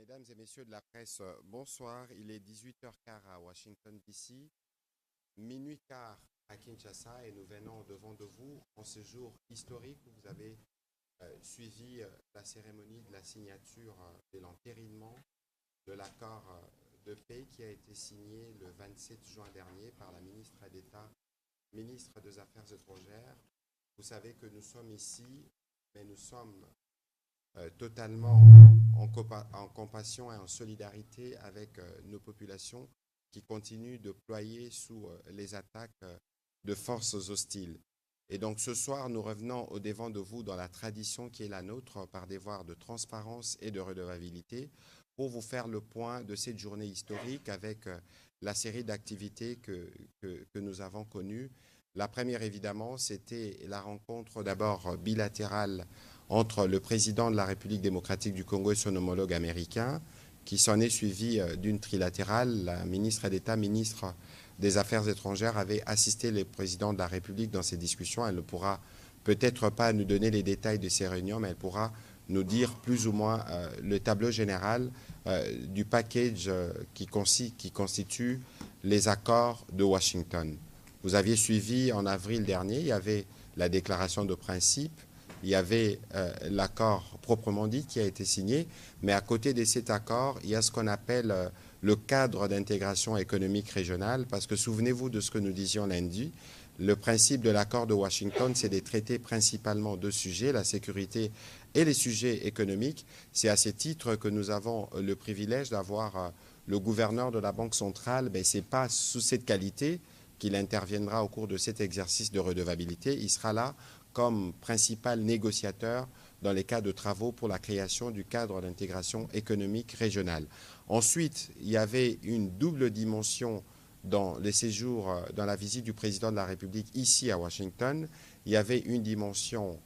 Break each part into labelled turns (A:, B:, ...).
A: Mesdames et messieurs de la presse, bonsoir. Il est 18h15 à Washington, D.C., minuit quart à Kinshasa et nous venons devant de vous en ce jour historique où vous avez suivi la cérémonie de la signature de l'entérinement de l'accord de paix qui a été signé le 27 juin dernier par la ministre d'État, ministre des Affaires étrangères. Vous savez que nous sommes ici, mais nous sommes totalement en compassion et en solidarité avec nos populations qui continuent de ployer sous les attaques de forces hostiles. Et donc ce soir, nous revenons au devant de vous dans la tradition qui est la nôtre par devoir de transparence et de redevabilité pour vous faire le point de cette journée historique avec la série d'activités que nous avons connues. La première, évidemment, c'était la rencontre d'abord bilatérale entre le président de la République démocratique du Congo et son homologue américain, qui s'en est suivi d'une trilatérale. La ministre d'État, ministre des Affaires étrangères, avait assisté le président de la République dans ces discussions. Elle ne pourra peut-être pas nous donner les détails de ces réunions, mais elle pourra nous dire plus ou moins le tableau général du package qui constitue les accords de Washington. Vous aviez suivi en avril dernier, il y avait la déclaration de principe, il y avait l'accord proprement dit qui a été signé, mais à côté de cet accord, il y a ce qu'on appelle le cadre d'intégration économique régionale, parce que souvenez-vous de ce que nous disions lundi, le principe de l'accord de Washington, c'est de traiter principalement deux sujets, la sécurité et les sujets économiques. C'est à ce titre que nous avons le privilège d'avoir le gouverneur de la Banque centrale, mais ce n'est pas sous cette qualité qu'il interviendra au cours de cet exercice de redevabilité. Il sera là comme principal négociateur dans les cas de travaux pour la création du cadre d'intégration économique régionale. Ensuite, il y avait une double dimension dans les séjours, dans la visite du président de la République ici à Washington. Il y avait une dimension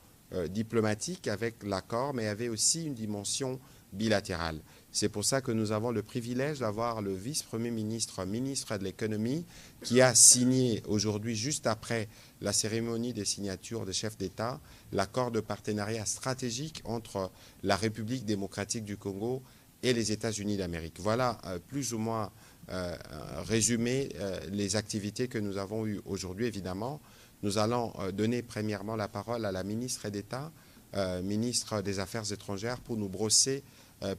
A: diplomatique avec l'accord, mais il y avait aussi une dimension bilatérale. C'est pour ça que nous avons le privilège d'avoir le vice-premier ministre, ministre de l'économie, qui a signé aujourd'hui, juste après la cérémonie des signatures des chefs d'État, l'accord de partenariat stratégique entre la République démocratique du Congo et les États-Unis d'Amérique. Voilà plus ou moins résumé les activités que nous avons eues aujourd'hui. Évidemment, nous allons donner premièrement la parole à la ministre d'État, ministre des Affaires étrangères, pour nous brosser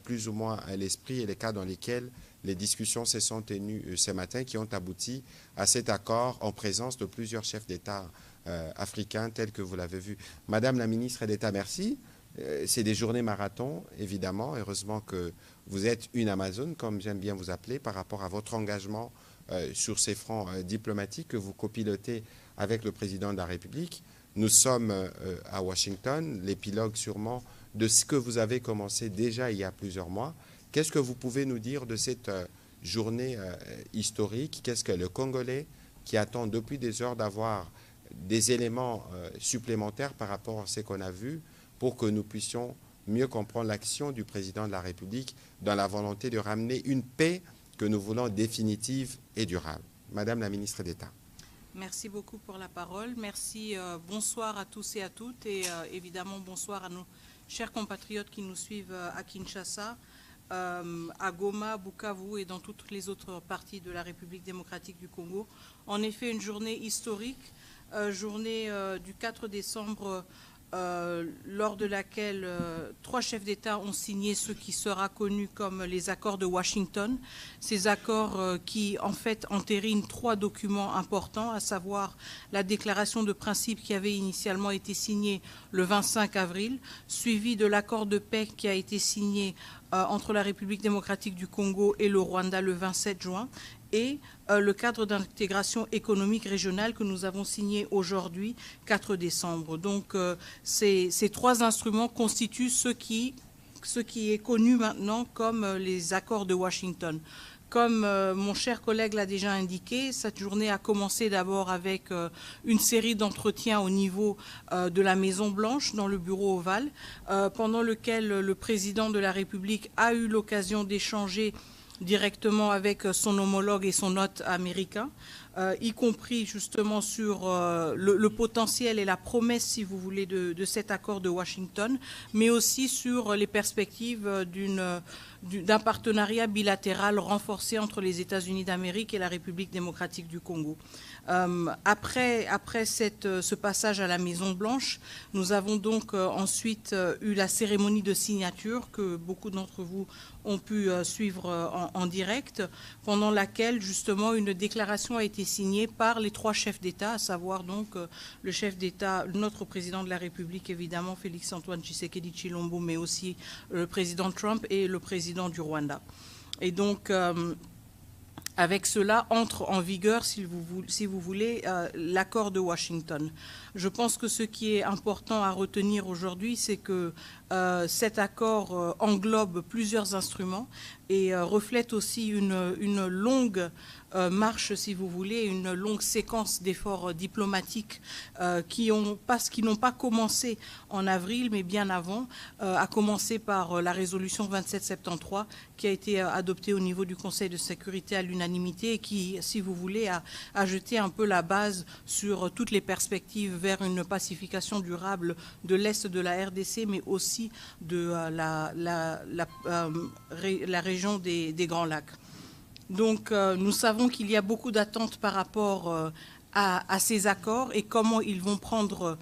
A: plus ou moins l'esprit et les cas dans lesquels les discussions se sont tenues ce matin qui ont abouti à cet accord en présence de plusieurs chefs d'État africains tels que vous l'avez vu. Madame la ministre d'État, merci. C'est des journées marathon, évidemment. Heureusement que vous êtes une Amazone, comme j'aime bien vous appeler, par rapport à votre engagement sur ces fronts diplomatiques que vous copilotez avec le président de la République. Nous sommes à Washington, l'épilogue sûrement de ce que vous avez commencé déjà il y a plusieurs mois. Qu'est-ce que vous pouvez nous dire de cette journée historique? Qu'est-ce que le Congolais, qui attend depuis des heures d'avoir des éléments supplémentaires par rapport à ce qu'on a vu, pour que nous puissions mieux comprendre l'action du président de la République dans la volonté de ramener une paix que nous voulons définitive et durable. Madame la ministre d'État.
B: Merci beaucoup pour la parole. Merci. Bonsoir à tous et à toutes. Et évidemment, bonsoir à nos chers compatriotes qui nous suivent à Kinshasa, à Goma, Bukavu et dans toutes les autres parties de la République démocratique du Congo. En effet, une journée historique, journée du 4 décembre, lors de laquelle trois chefs d'État ont signé ce qui sera connu comme les accords de Washington. Ces accords qui, en fait, entérinent trois documents importants, à savoir la déclaration de principe qui avait initialement été signée le 25 avril, suivie de l'accord de paix qui a été signé entre la République démocratique du Congo et le Rwanda le 27 juin, et le cadre d'intégration économique régionale que nous avons signé aujourd'hui, 4 décembre. Donc, ces trois instruments constituent ce qui est connu maintenant comme les accords de Washington. Comme mon cher collègue l'a déjà indiqué, cette journée a commencé d'abord avec une série d'entretiens au niveau de la Maison-Blanche, dans le bureau ovale, pendant lequel le président de la République a eu l'occasion d'échanger directement avec son homologue et son hôte américain. y compris justement sur le potentiel et la promesse, si vous voulez, de cet accord de Washington, mais aussi sur les perspectives d'un partenariat bilatéral renforcé entre les États-Unis d'Amérique et la République démocratique du Congo. Après ce passage à la Maison-Blanche, nous avons donc ensuite eu la cérémonie de signature que beaucoup d'entre vous ont pu suivre en direct, pendant laquelle justement une déclaration a été signée par les 3 chefs d'État, à savoir donc le chef d'État, notre président de la République évidemment, Félix-Antoine Tshisekedi Tshilombo, mais aussi le président Trump et le président du Rwanda. Et donc, avec cela, entre en vigueur, si vous voulez, l'accord de Washington. Je pense que ce qui est important à retenir aujourd'hui, c'est que cet accord englobe plusieurs instruments et reflète aussi une longue marche, si vous voulez, une longue séquence d'efforts diplomatiques qui n'ont pas commencé en avril, mais bien avant, à commencer par la résolution 2773 qui a été adoptée au niveau du Conseil de sécurité à l'unanimité et qui, si vous voulez, a jeté un peu la base sur toutes les perspectives vers une pacification durable de l'Est de la RDC, mais aussi de la région des Grands Lacs. Donc, nous savons qu'il y a beaucoup d'attentes par rapport à ces accords et comment ils vont prendre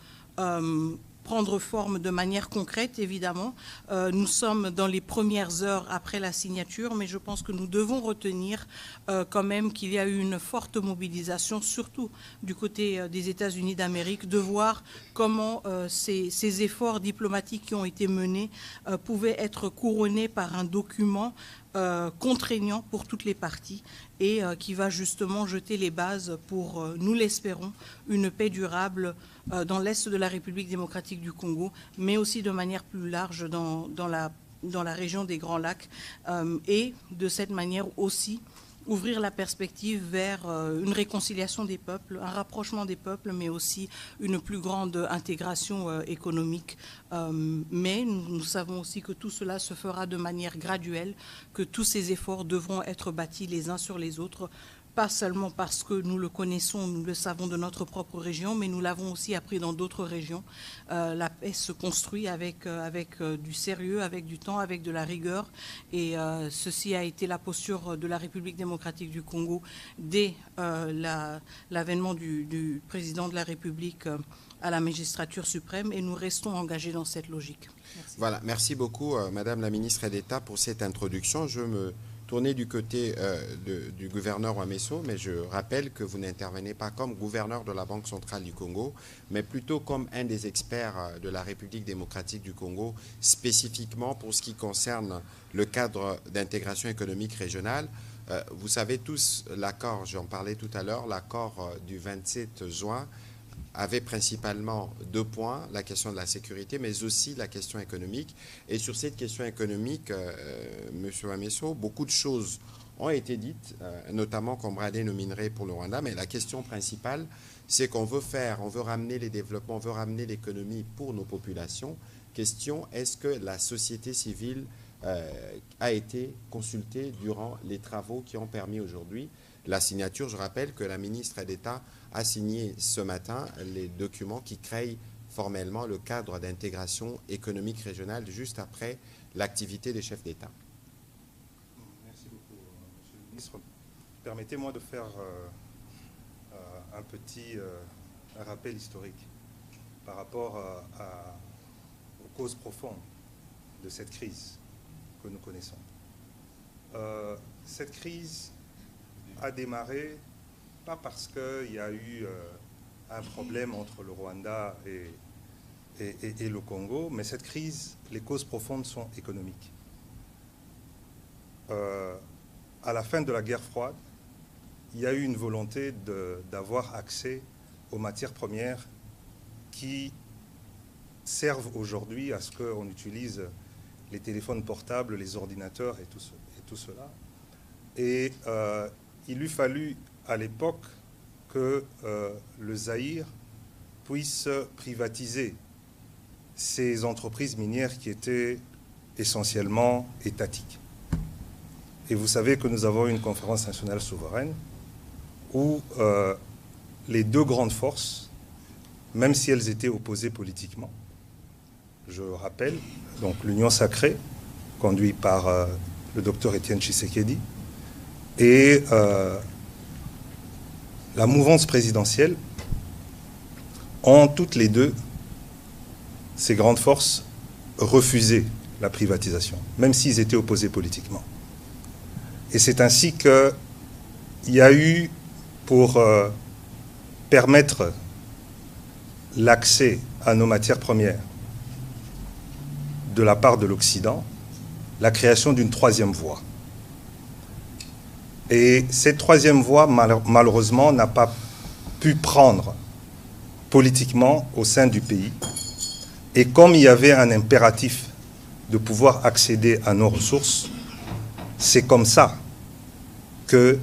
B: forme de manière concrète, évidemment. Nous sommes dans les premières heures après la signature, mais je pense que nous devons retenir quand même qu'il y a eu une forte mobilisation, surtout du côté des États-Unis d'Amérique, de voir comment ces efforts diplomatiques qui ont été menés pouvaient être couronnés par un document contraignant pour toutes les parties et qui va justement jeter les bases pour, nous l'espérons, une paix durable dans l'Est de la République démocratique du Congo, mais aussi de manière plus large dans la région des Grands Lacs et de cette manière aussi ouvrir la perspective vers une réconciliation des peuples, un rapprochement des peuples, mais aussi une plus grande intégration économique. Mais nous savons aussi que tout cela se fera de manière graduelle, que tous ces efforts devront être bâtis les uns sur les autres, pas seulement parce que nous le connaissons, nous le savons de notre propre région, mais nous l'avons aussi appris dans d'autres régions. La paix se construit avec du sérieux, avec du temps, avec de la rigueur. Et ceci a été la posture de la République démocratique du Congo dès l'avènement du président de la République à la magistrature suprême. Et nous restons engagés dans cette logique. Merci.
A: Voilà, merci beaucoup, Madame la ministre d'État, pour cette introduction. Je me tourner du côté du gouverneur Ouamesso, mais je rappelle que vous n'intervenez pas comme gouverneur de la Banque centrale du Congo, mais plutôt comme un des experts de la République démocratique du Congo, spécifiquement pour ce qui concerne le cadre d'intégration économique régionale. Vous savez tous, l'accord, j'en parlais tout à l'heure, l'accord du 27 juin avait principalement 2 points, la question de la sécurité, mais aussi la question économique. Et sur cette question économique, M. Ouamesso, beaucoup de choses ont été dites, notamment qu'on bradait nos minerais pour le Rwanda, mais la question principale, c'est qu'on veut ramener les développements, on veut ramener l'économie pour nos populations. Question, est-ce que la société civile a été consultée durant les travaux qui ont permis aujourd'hui la signature? Je rappelle que la ministre d'État a signé ce matin les documents qui créent formellement le cadre d'intégration économique régionale juste après l'activité des chefs d'État.
C: Merci beaucoup, Monsieur le ministre. Permettez-moi de faire un petit rappel historique par rapport aux causes profondes de cette crise que nous connaissons. Cette crise a démarré pas parce qu'il y a eu un problème entre le Rwanda et le Congo, mais cette crise, les causes profondes sont économiques. À la fin de la guerre froide, il y a eu une volonté d'avoir accès aux matières premières qui servent aujourd'hui à ce qu'on utilise les téléphones portables, les ordinateurs et tout cela. Et il lui fallut à l'époque que le Zaïre puisse privatiser ces entreprises minières qui étaient essentiellement étatiques. Et vous savez que nous avons une conférence nationale souveraine où les deux grandes forces, même si elles étaient opposées politiquement, je rappelle, donc l'Union sacrée, conduite par le docteur Étienne Tshisekedi, et la mouvance présidentielle, ont toutes les deux, ces grandes forces, refusé la privatisation, même s'ils étaient opposés politiquement. Et c'est ainsi qu'il y a eu, pour permettre l'accès à nos matières premières de la part de l'Occident, la création d'une troisième voie. Et cette troisième voie, malheureusement, n'a pas pu prendre politiquement au sein du pays. Et comme il y avait un impératif de pouvoir accéder à nos ressources, c'est comme ça qu'il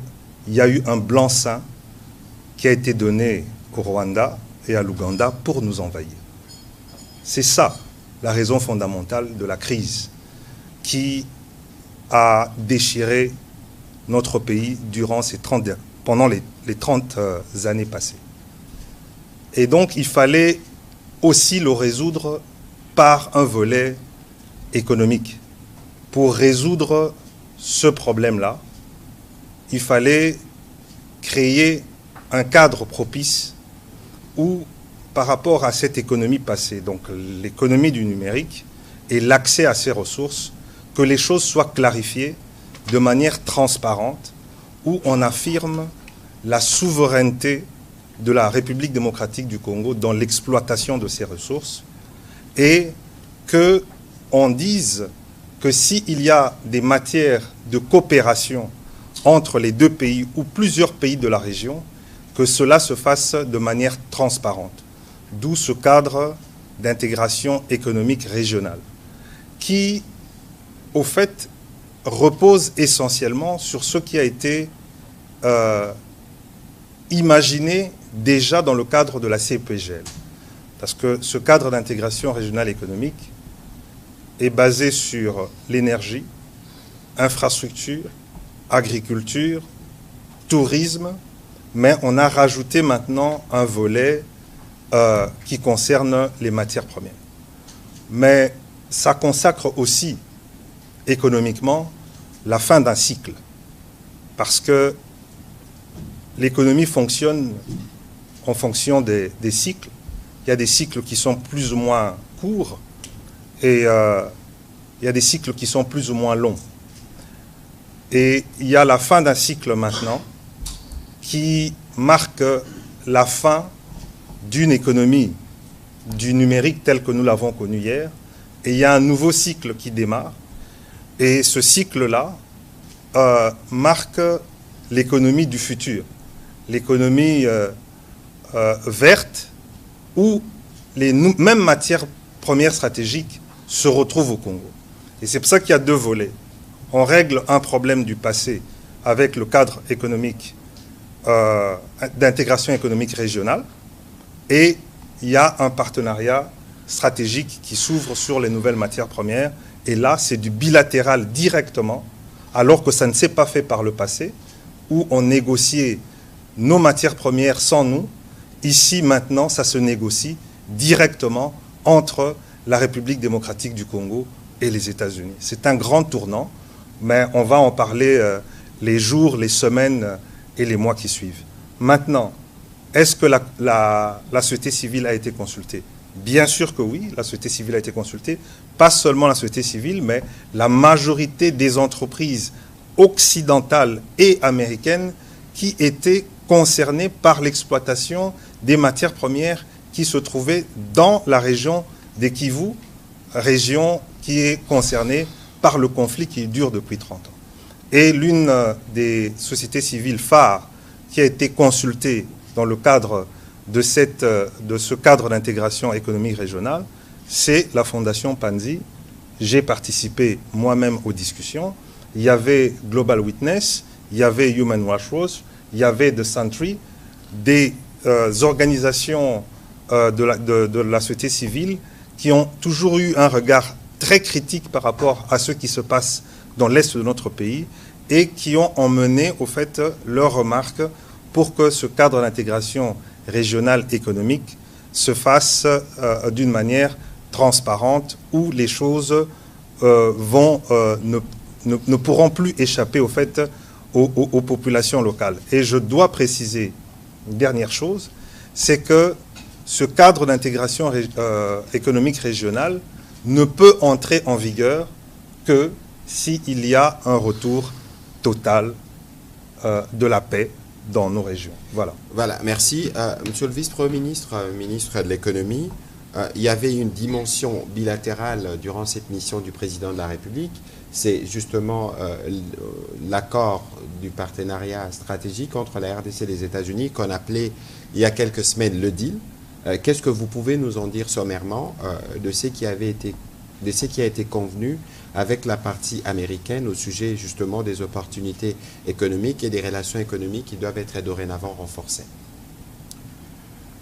C: y a eu un blanc-seing qui a été donné au Rwanda et à l'Ouganda pour nous envahir. C'est ça la raison fondamentale de la crise qui a déchiré notre pays durant pendant les 30 années passées. Et donc, il fallait aussi le résoudre par un volet économique. Pour résoudre ce problème-là, il fallait créer un cadre propice où, par rapport à cette économie passée, donc l'économie du numérique et l'accès à ces ressources, que les choses soient clarifiées de manière transparente, où on affirme la souveraineté de la République démocratique du Congo dans l'exploitation de ces ressources, et qu'on dise que s'il y a des matières de coopération entre les deux pays ou plusieurs pays de la région, que cela se fasse de manière transparente. D'où ce cadre d'intégration économique régionale, qui, au fait, repose essentiellement sur ce qui a été imaginé déjà dans le cadre de la CEPGL. Parce que ce cadre d'intégration régionale économique est basé sur l'énergie, infrastructure, agriculture, tourisme, mais on a rajouté maintenant un volet qui concerne les matières premières. Mais ça consacre aussi économiquement la fin d'un cycle, parce que l'économie fonctionne en fonction des cycles. Il y a des cycles qui sont plus ou moins courts et il y a des cycles qui sont plus ou moins longs. Et il y a la fin d'un cycle maintenant qui marque la fin d'une économie du numérique telle que nous l'avons connue hier. Et il y a un nouveau cycle qui démarre. Et ce cycle-là marque l'économie du futur, l'économie verte, où les mêmes matières premières stratégiques se retrouvent au Congo. Et c'est pour ça qu'il y a deux volets. On règle un problème du passé avec le cadre économique d'intégration économique régionale, et il y a un partenariat stratégique qui s'ouvre sur les nouvelles matières premières. Et là, c'est du bilatéral directement, alors que ça ne s'est pas fait par le passé, où on négociait nos matières premières sans nous. Ici, maintenant, ça se négocie directement entre la République démocratique du Congo et les États-Unis. C'est un grand tournant, mais on va en parler les jours, les semaines et les mois qui suivent. Maintenant, est-ce que la société civile a été consultée? Bien sûr que oui, la société civile a été consultée. Pas seulement la société civile, mais la majorité des entreprises occidentales et américaines qui étaient concernées par l'exploitation des matières premières qui se trouvaient dans la région des Kivu, région qui est concernée par le conflit qui dure depuis 30 ans. Et l'une des sociétés civiles phares qui a été consultée dans le cadre de ce cadre d'intégration économique régionale, c'est la Fondation Panzi. J'ai participé moi-même aux discussions. Il y avait Global Witness, il y avait Human Rights Watch, il y avait The Sentry, des organisations de la société civile qui ont toujours eu un regard très critique par rapport à ce qui se passe dans l'est de notre pays et qui ont emmené, au fait, leurs remarques pour que ce cadre d'intégration régionale économique se fasse d'une manière transparente, où les choses ne pourront plus échapper au fait aux populations locales. Et je dois préciser une dernière chose, c'est que ce cadre d'intégration économique régionale ne peut entrer en vigueur que s'il y a un retour total de la paix dans nos régions. Voilà.
A: Voilà, merci. Monsieur le vice-premier ministre, ministre de l'économie, il y avait une dimension bilatérale durant cette mission du président de la République. C'est justement l'accord du partenariat stratégique entre la RDC et les États-Unis qu'on appelait il y a quelques semaines le deal. Qu'est-ce que vous pouvez nous en dire sommairement de ce qui a été convenu avec la partie américaine au sujet justement des opportunités économiques et des relations économiques qui doivent être dorénavant renforcées?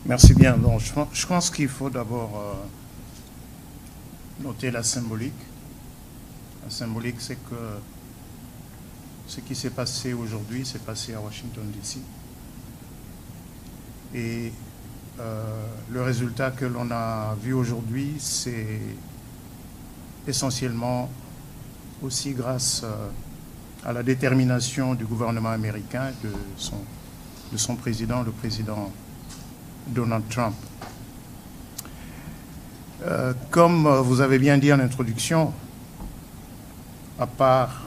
D: Merci bien. Donc, je pense qu'il faut d'abord noter la symbolique. La symbolique, c'est que ce qui s'est passé aujourd'hui s'est passé à Washington, D.C. Et le résultat que l'on a vu aujourd'hui, c'est essentiellement aussi grâce à la détermination du gouvernement américain, de son président, le président Donald Trump. Comme vous avez bien dit en introduction, à part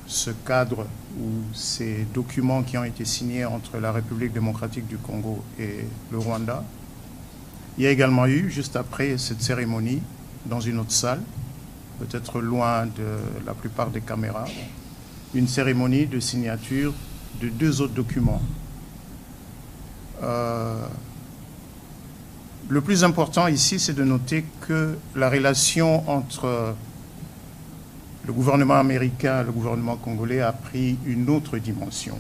D: ce cadre ou ces documents qui ont été signés entre la République démocratique du Congo et le Rwanda, il y a également eu, juste après cette cérémonie, dans une autre salle, peut-être loin de la plupart des caméras, une cérémonie de signature de 2 autres documents. Le plus important ici, c'est de noter que la relation entre le gouvernement américain et le gouvernement congolais a pris une autre dimension.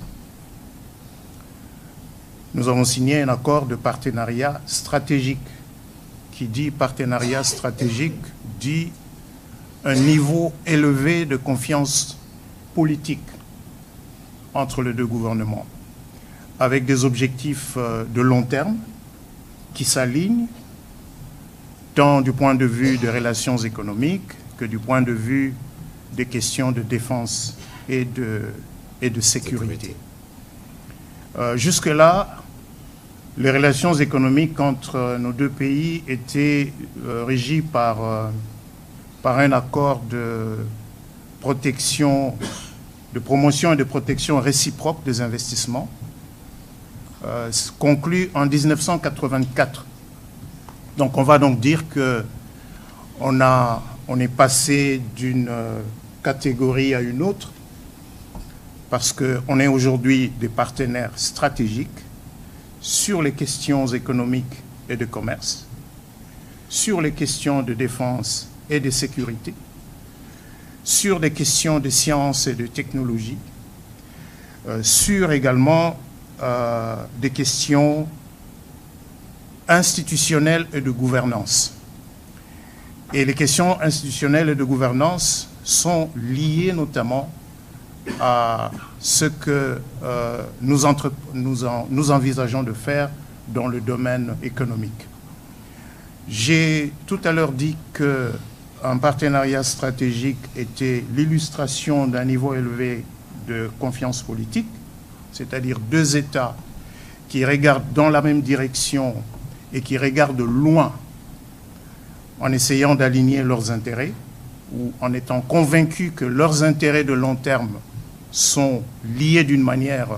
D: Nous avons signé un accord de partenariat stratégique. Qui dit partenariat stratégique dit un niveau élevé de confiance politique entre les 2 gouvernements, avec des objectifs de long terme qui s'alignent tant du point de vue des relations économiques que du point de vue des questions de défense et de sécurité. Jusque-là, les relations économiques entre nos 2 pays étaient régies par un accord de protection, de promotion et de protection réciproque des investissements, conclu en 1984. Donc on va donc dire qu'on est passé d'une catégorie à une autre, parce qu'on est aujourd'hui des partenaires stratégiques sur les questions économiques et de commerce, sur les questions de défense et de sécurité, sur des questions de sciences et de technologie, sur également des questions institutionnelles et de gouvernance. Et les questions institutionnelles et de gouvernance sont liées notamment à ce que nous envisageons de faire dans le domaine économique. J'ai tout à l'heure dit qu'un partenariat stratégique était l'illustration d'un niveau élevé de confiance politique, c'est-à-dire 2 États qui regardent dans la même direction et qui regardent loin en essayant d'aligner leurs intérêts ou en étant convaincus que leurs intérêts de long terme sont liés d'une manière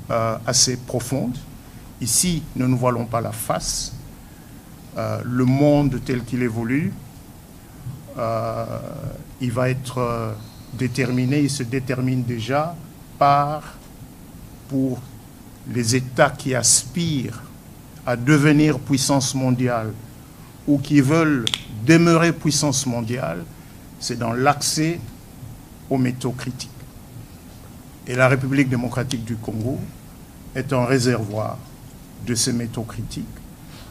D: assez profonde. Ici, ne nous voilons pas la face. Le monde tel qu'il évolue, il va être déterminé, il se détermine déjà pour les États qui aspirent à devenir puissance mondiale ou qui veulent demeurer puissance mondiale, c'est dans l'accès aux métaux critiques. Et la République démocratique du Congo est un réservoir de ces métaux critiques,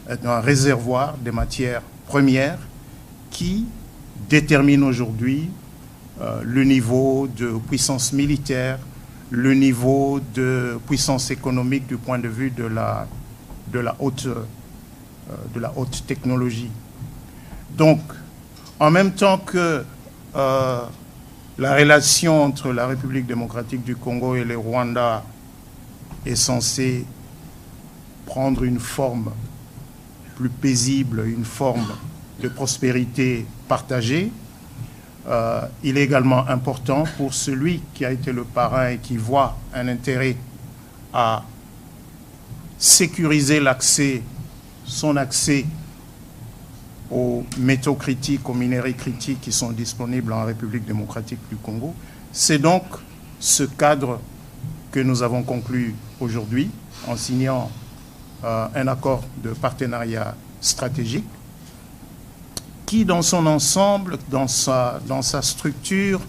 D: est un réservoir des matières premières qui détermine aujourd'hui le niveau de puissance militaire, le niveau de puissance économique du point de vue de la haute technologie. Donc, en même temps que la relation entre la République démocratique du Congo et le Rwanda est censée prendre une forme plus paisible, une forme de prospérité partagée, il est également important pour celui qui a été le parrain et qui voit un intérêt à sécuriser son accès aux métaux critiques, aux minéraux critiques qui sont disponibles en République démocratique du Congo. C'est donc ce cadre que nous avons conclu aujourd'hui en signant un accord de partenariat stratégique qui, dans son ensemble, dans sa structure,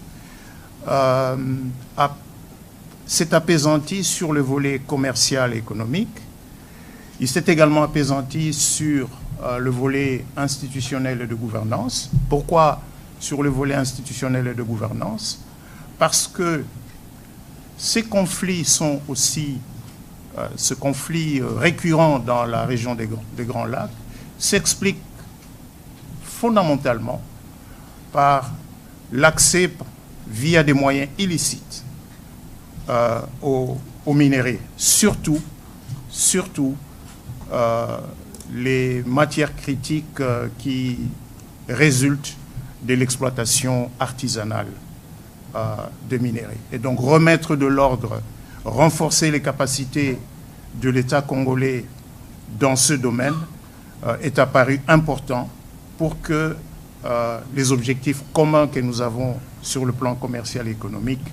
D: s'est apaisanti sur le volet commercial et économique. Il s'est également apaisanti sur le volet institutionnel et de gouvernance. Pourquoi sur le volet institutionnel et de gouvernance? Parce que ces conflits sont aussi, ce conflit récurrent dans la région des Grands Lacs s'explique fondamentalement par l'accès via des moyens illicites aux minéraux, surtout les matières critiques qui résultent de l'exploitation artisanale des minéraux. Et donc remettre de l'ordre, renforcer les capacités de l'État congolais dans ce domaine est apparu important pour que les objectifs communs que nous avons sur le plan commercial et économique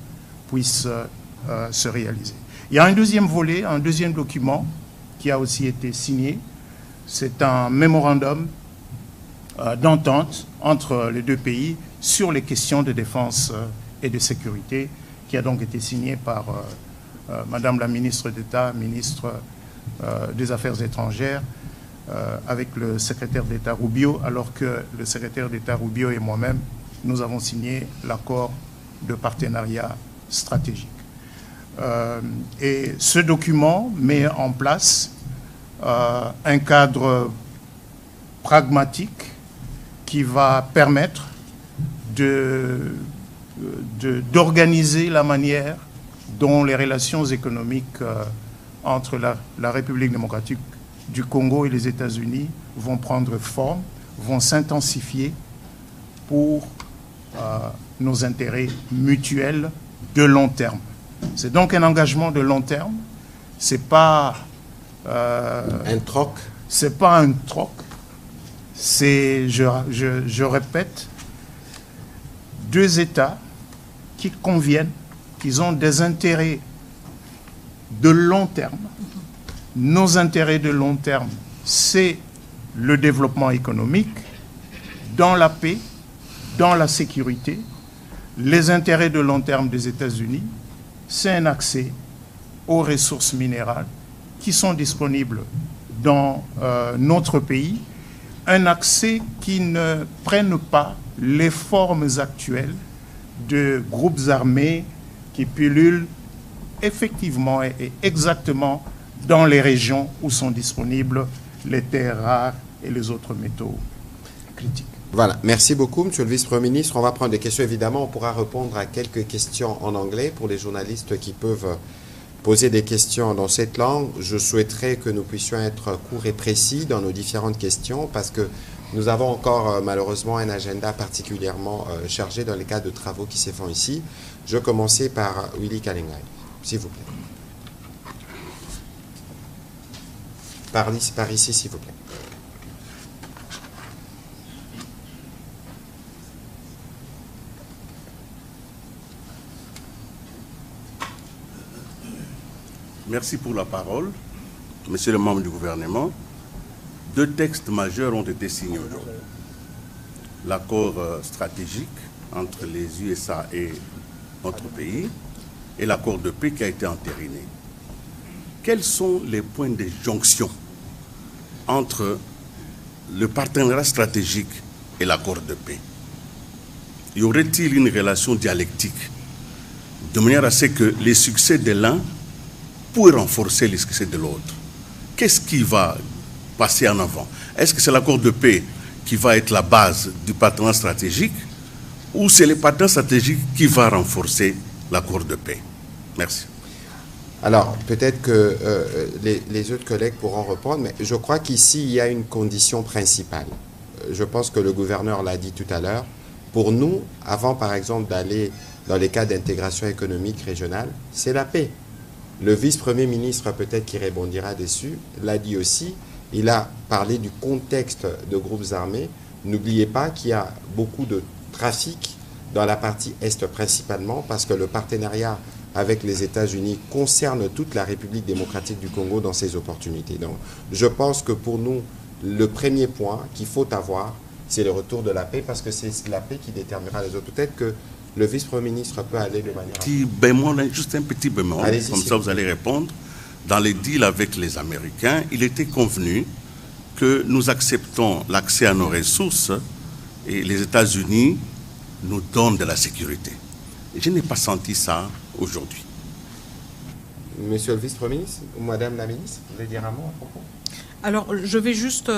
D: puissent se réaliser. Il y a un deuxième volet, un deuxième document qui a aussi été signé. C'est un mémorandum d'entente entre les deux pays sur les questions de défense et de sécurité qui a donc été signé par Madame la ministre d'État, ministre des Affaires étrangères, avec le secrétaire d'État Rubio, alors que le secrétaire d'État Rubio et moi-même, nous avons signé l'accord de partenariat stratégique. Et ce document met en place un cadre pragmatique qui va permettre d'organiser la manière dont les relations économiques entre la République démocratique du Congo et les États-Unis vont prendre forme, vont s'intensifier pour nos intérêts mutuels de long terme. C'est donc un engagement de long terme. C'est pas
A: un troc.
D: C'est pas un troc. C'est, je répète, deux États qui conviennent, qui ont des intérêts de long terme. Nos intérêts de long terme, c'est le développement économique, dans la paix, dans la sécurité. Les intérêts de long terme des États-Unis, c'est un accès aux ressources minérales qui sont disponibles dans notre pays, un accès qui ne prenne pas les formes actuelles de groupes armés qui pullulent effectivement et exactement dans les régions où sont disponibles les terres rares et les autres métaux critiques.
A: Voilà, merci beaucoup, Monsieur le Vice-Premier ministre. On va prendre des questions, évidemment. On pourra répondre à quelques questions en anglais pour les journalistes qui peuvent poser des questions dans cette langue. Je souhaiterais que nous puissions être courts et précis dans nos différentes questions parce que nous avons encore malheureusement un agenda particulièrement chargé dans les cas de travaux qui se font ici. Je vais commencer par Willy Kalengai, s'il vous plaît. Par ici, s'il vous plaît.
E: Merci pour la parole. Monsieur le membre du gouvernement, deux textes majeurs ont été signés aujourd'hui. L'accord stratégique entre les USA et notre pays et l'accord de paix qui a été entériné. Quels sont les points de jonction entre le partenariat stratégique et l'accord de paix? Y aurait-il une relation dialectique de manière à ce que les succès de l'un puissent renforcer les succès de l'autre. Qu'est-ce qui va passer en avant? Est-ce que c'est l'accord de paix qui va être la base du partenariat stratégique ou c'est le partenariat stratégique qui va renforcer l'accord de paix? Merci.
A: Alors, peut-être que les autres collègues pourront répondre, mais je crois qu'ici, il y a une condition principale. Je pense que le gouverneur l'a dit tout à l'heure. Pour nous, avant, par exemple, d'aller dans les cas d'intégration économique régionale, c'est la paix. Le vice-premier ministre, peut-être qui rebondira dessus, l'a dit aussi. Il a parlé du contexte de groupes armés. N'oubliez pas qu'il y a beaucoup de trafic dans la partie Est principalement, parce que le partenariat avec les États-Unis concerne toute la République démocratique du Congo dans ses opportunités. Donc, je pense que pour nous, le premier point qu'il faut avoir, c'est le retour de la paix, parce que c'est la paix qui déterminera les autres. Peut-être que le vice-premier ministre peut aller de manière...
E: Petit bémol, juste un petit bémol, comme ça vous allez répondre. Dans les deals avec les Américains, il était convenu que nous acceptons l'accès à nos ressources et les États-Unis nous donnent de la sécurité. Et je n'ai pas senti ça aujourd'hui.
A: Monsieur le vice-premier ministre ou madame la ministre, vous voulez dire un mot à propos?
B: Alors, je vais juste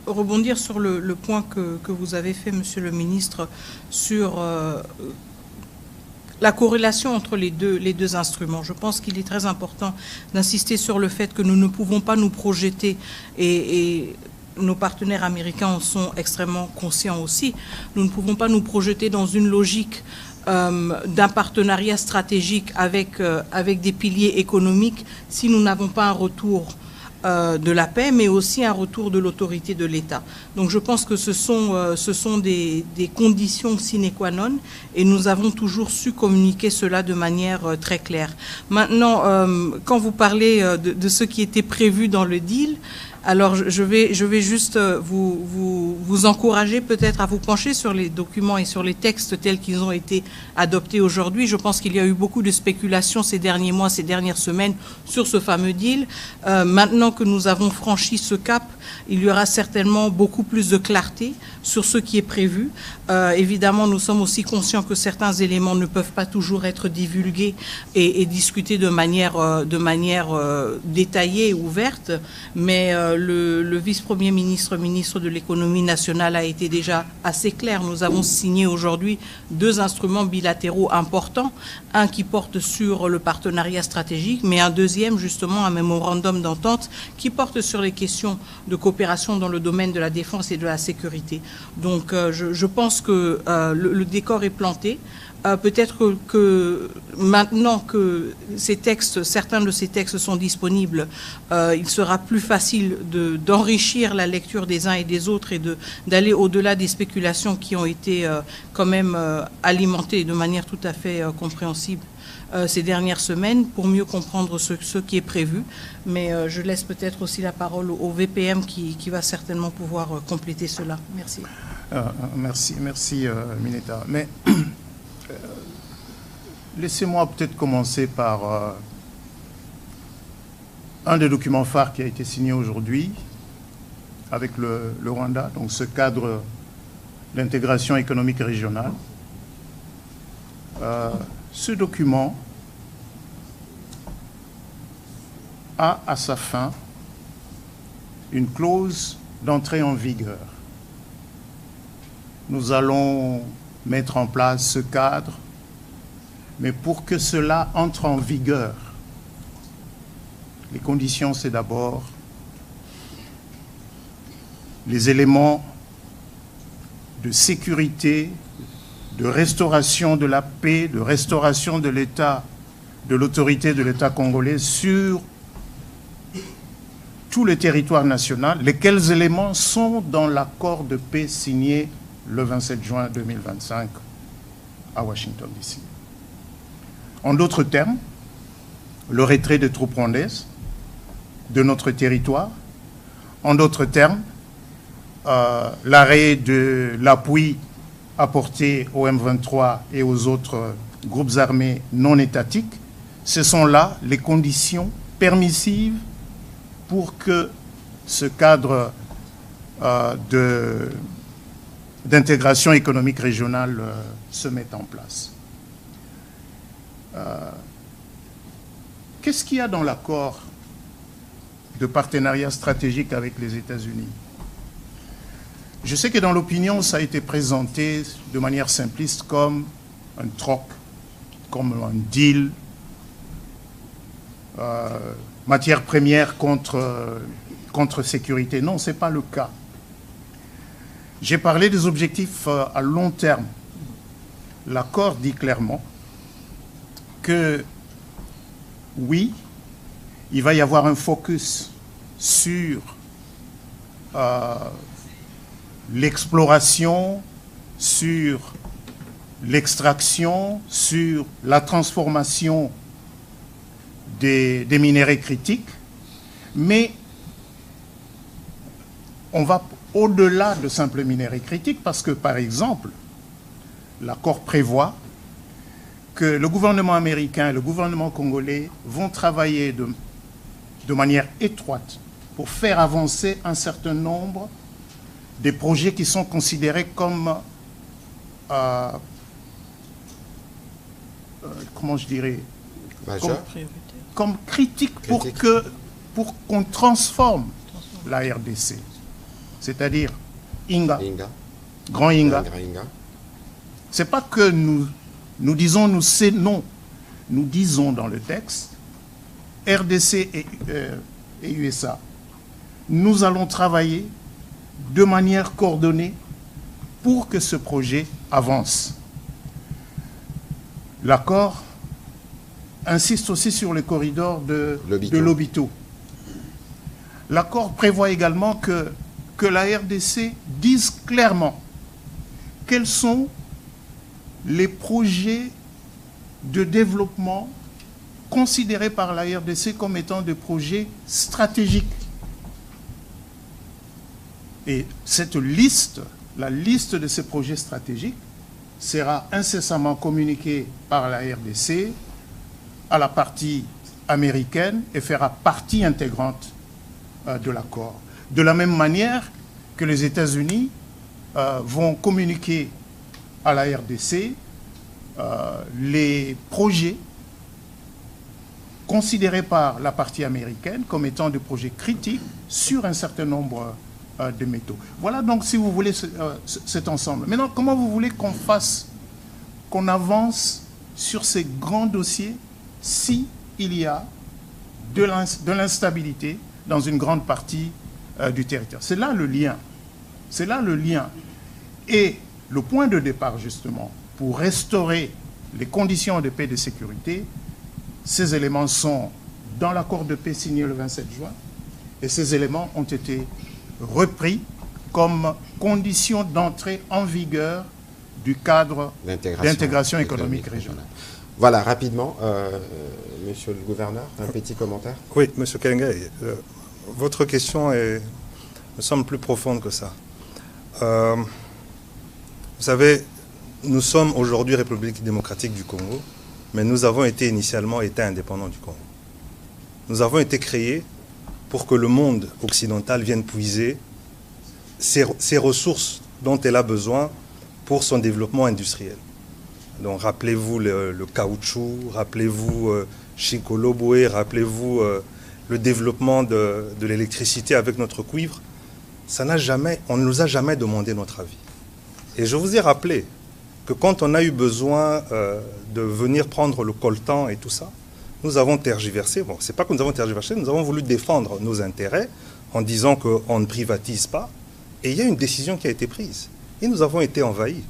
B: rebondir sur le point que vous avez fait, monsieur le ministre, sur la corrélation entre les deux instruments. Je pense qu'il est très important d'insister sur le fait que nous ne pouvons pas nous projeter et nos partenaires américains en sont extrêmement conscients aussi. Nous ne pouvons pas nous projeter dans une logique d'un partenariat stratégique avec des piliers économiques si nous n'avons pas un retour de la paix, mais aussi un retour de l'autorité de l'État. Donc je pense que ce sont des conditions sine qua non et nous avons toujours su communiquer cela de manière très claire. Maintenant, quand vous parlez de ce qui était prévu dans le deal, alors je vais juste vous encourager peut-être à vous pencher sur les documents et sur les textes tels qu'ils ont été adoptés aujourd'hui. Je pense qu'il y a eu beaucoup de spéculations ces derniers mois, ces dernières semaines sur ce fameux deal. Maintenant que nous avons franchi ce cap, il y aura certainement beaucoup plus de clarté sur ce qui est prévu. Évidemment, nous sommes aussi conscients que certains éléments ne peuvent pas toujours être divulgués et discutés de manière détaillée et ouverte, mais le vice-premier ministre, ministre de l'économie nationale a été déjà assez clair. Nous avons signé aujourd'hui 2 instruments bilatéraux importants, un qui porte sur le partenariat stratégique, mais un deuxième, justement, un mémorandum d'entente qui porte sur les questions de coopération dans le domaine de la défense et de la sécurité. Donc, je pense que le décor est planté. Peut-être que maintenant que certains de ces textes sont disponibles, il sera plus facile d'enrichir la lecture des uns et des autres et d'aller au-delà des spéculations qui ont été quand même alimentées de manière tout à fait compréhensible ces dernières semaines pour mieux comprendre ce qui est prévu. Mais je laisse peut-être aussi la parole au VPM qui va certainement pouvoir compléter cela. Merci.
D: Merci Mineta. Mais laissez-moi peut-être commencer par un des documents phares qui a été signé aujourd'hui avec le Rwanda, donc ce cadre d'intégration économique régionale. Ce document a à sa fin une clause d'entrée en vigueur. Nous allons mettre en place ce cadre, mais pour que cela entre en vigueur, les conditions, c'est d'abord les éléments de sécurité, de restauration de la paix, de restauration de l'État, de l'autorité de l'État congolais sur tout le territoire national, lesquels éléments sont dans l'accord de paix signé le 27 juin 2025 à Washington, D.C. En d'autres termes, le retrait des troupes rwandaises de notre territoire. En d'autres termes, l'arrêt de l'appui apporté au M23 et aux autres groupes armés non étatiques. Ce sont là les conditions permissives pour que ce cadre d'intégration économique régionale se mette en place. Qu'est-ce qu'il y a dans l'accord de partenariat stratégique avec les États-Unis? Je sais que dans l'opinion, ça a été présenté de manière simpliste comme un troc, comme un deal, matière première contre sécurité. Non, ce n'est pas le cas. J'ai parlé des objectifs à long terme. L'accord dit clairement que oui, il va y avoir un focus sur l'exploration, sur l'extraction, sur la transformation des minéraux critiques, mais on va au-delà de simples minéraux critiques parce que, par exemple, l'accord prévoit que le gouvernement américain et le gouvernement congolais vont travailler de manière étroite pour faire avancer un certain nombre des projets qui sont considérés comme, comment je dirais, comme critiques pour qu'on transforme la RDC. C'est-à-dire Inga, Grand Inga. Ce n'est pas que nous disons non. Nous disons dans le texte, RDC et USA, nous allons travailler de manière coordonnée pour que ce projet avance. L'accord insiste aussi sur le corridor de Lobito. L'accord prévoit également que la RDC dise clairement quels sont les projets de développement considérés par la RDC comme étant des projets stratégiques. Et cette liste, la liste de ces projets stratégiques, sera incessamment communiquée par la RDC à la partie américaine et fera partie intégrante de l'accord. De la même manière que les États-Unis vont communiquer à la RDC les projets considérés par la partie américaine comme étant des projets critiques sur un certain nombre de métaux. Voilà donc, si vous voulez, cet ensemble. Maintenant, comment vous voulez qu'on avance sur ces grands dossiers si il y a de l'instabilité dans une grande partie du territoire? C'est là le lien. C'est là le lien. Et le point de départ, justement, pour restaurer les conditions de paix et de sécurité, ces éléments sont dans l'accord de paix signé le 27 juin, et ces éléments ont été repris comme condition d'entrée en vigueur du cadre d'intégration économique régionale.
A: Voilà, rapidement, monsieur le gouverneur, un petit commentaire.
C: Oui, monsieur Kengay, votre question me semble plus profonde que ça. Vous savez, nous sommes aujourd'hui République démocratique du Congo, mais nous avons été initialement État indépendant du Congo. Nous avons été créés pour que le monde occidental vienne puiser ses ressources dont elle a besoin pour son développement industriel. Donc rappelez-vous le caoutchouc, rappelez-vous Chikolobwe, rappelez-vous le développement de l'électricité avec notre cuivre. On ne nous a jamais demandé notre avis. Et je vous ai rappelé que quand on a eu besoin de venir prendre le coltan et tout ça, nous avons tergiversé. Bon, c'est pas que nous avons tergiversé, nous avons voulu défendre nos intérêts en disant qu'on ne privatise pas. Et il y a une décision qui a été prise. Et nous avons été envahis.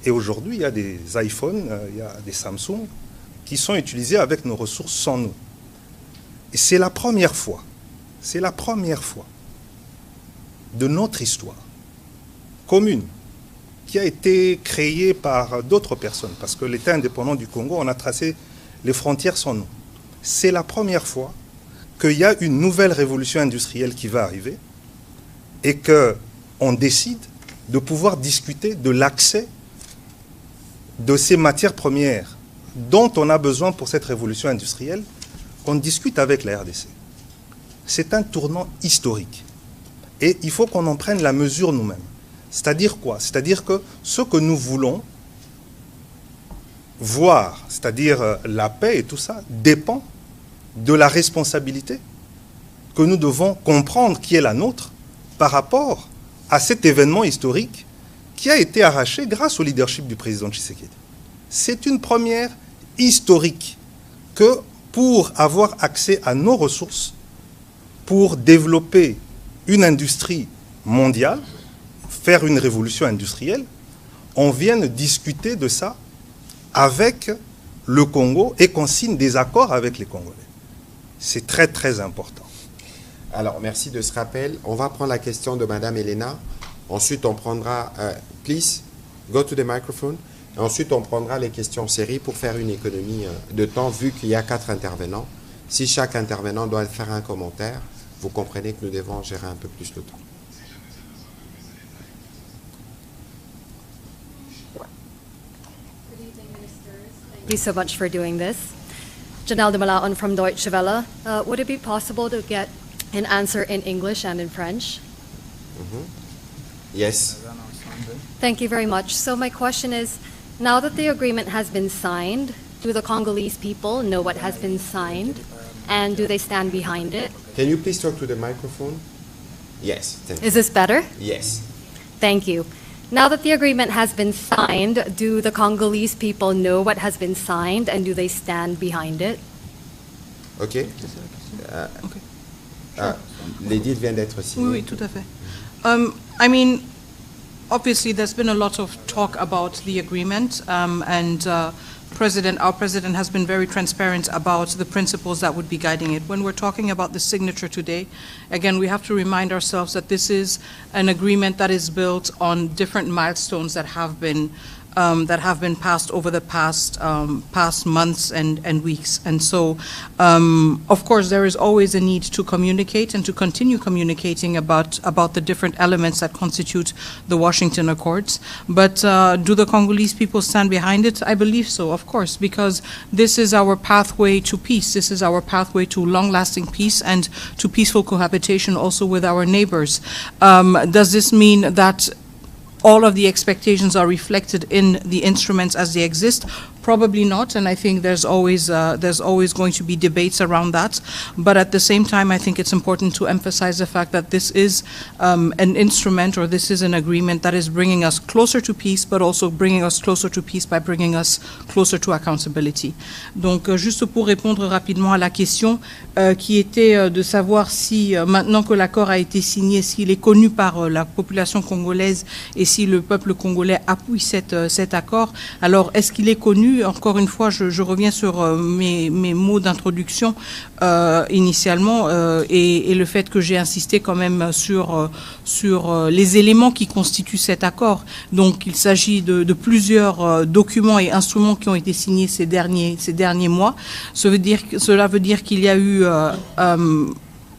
C: Et aujourd'hui, il y a des iPhones, il y a des Samsung qui sont utilisés avec nos ressources sans nous. Et c'est la première fois de notre histoire commune qui a été créée par d'autres personnes. Parce que l'État indépendant du Congo, on a tracé les frontières sans nous. C'est la première fois qu'il y a une nouvelle révolution industrielle qui va arriver et qu'on décide de pouvoir discuter de l'accès de ces matières premières dont on a besoin pour cette révolution industrielle, qu'on discute avec la RDC. C'est un tournant historique. Et il faut qu'on en prenne la mesure nous-mêmes. C'est-à-dire quoi? C'est-à-dire que ce que nous voulons, voir, c'est-à-dire la paix et tout ça, dépend de la responsabilité que nous devons comprendre qui est la nôtre par rapport à cet événement historique qui a été arraché grâce au leadership du président Tshisekedi. C'est une première historique que pour avoir accès à nos ressources, pour développer une industrie mondiale, faire une révolution industrielle, on vient discuter de ça avec le Congo et qu'on signe des accords avec les Congolais. C'est très, très important.
A: Alors, merci de ce rappel. On va prendre la question de Madame Elena. Ensuite, on prendra... please, go to the microphone. Et ensuite, on prendra les questions en série pour faire une économie de temps, vu qu'il y a 4 intervenants. Si chaque intervenant doit faire un commentaire, vous comprenez que nous devons gérer un peu plus le temps.
F: Thank you so much for doing this. Janelle de Malaon from Deutsche Welle. Would it be possible to get an answer in English and in French?
A: Yes.
F: Thank you very much. So my question is, now that the agreement has been signed, do the Congolese people know what has been signed, and do they stand behind it?
A: Can you please talk to the microphone? Yes. Thank you.
F: Is this better?
A: Yes.
F: Thank you. Now that the agreement has been signed, do the Congolese people know what has been signed, and do they stand behind it?
A: OK. L'édit vient d'être signé.
B: Oui, tout à fait. I mean, obviously, there's been a lot of talk about the agreement, and our president has been very transparent about the principles that would be guiding it. When we're talking about the signature today, again, we have to remind ourselves that this is an agreement that is built on different milestones that have been passed over the past months and weeks. And so, of course, there is always a need to communicate and to continue communicating about the different elements that constitute the Washington Accords. But do the Congolese people stand behind it? I believe so, of course, because this is our pathway to peace. This is our pathway to long-lasting peace and to peaceful cohabitation also with our neighbors. Does this mean that all of the expectations are reflected in the instruments as they exist? Probably not, and I think there's always going to be debates around that. But at the same time, I think it's important to emphasize the fact that this is an instrument, or this is an agreement that is bringing us closer to peace, but also bringing us closer to peace by bringing us closer to accountability. Donc, juste pour répondre rapidement à la question qui était de savoir si, maintenant que l'accord a été signé, s'il est connu par la population congolaise et si le peuple congolais appuie cet accord. Alors, est-ce qu'il est connu? Encore une fois, je reviens sur mes mots d'introduction initialement et le fait que j'ai insisté quand même sur les éléments qui constituent cet accord. Donc, il s'agit de plusieurs documents et instruments qui ont été signés ces derniers mois. Cela veut dire qu'il y a eu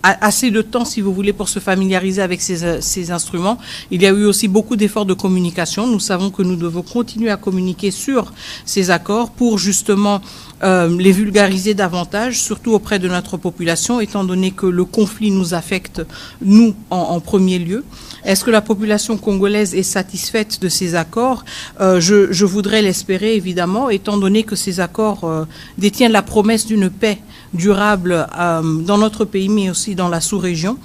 B: assez de temps, si vous voulez, pour se familiariser avec ces instruments. Il y a eu aussi beaucoup d'efforts de communication. Nous savons que nous devons continuer à communiquer sur ces accords pour justement les vulgariser davantage, surtout auprès de notre population, étant donné que le conflit nous affecte, nous, en premier lieu. Est-ce que la population congolaise est satisfaite de ces accords? Je voudrais l'espérer, évidemment, étant donné que ces accords détiennent la promesse d'une paix durable dans notre pays, mais aussi dans la sous-région.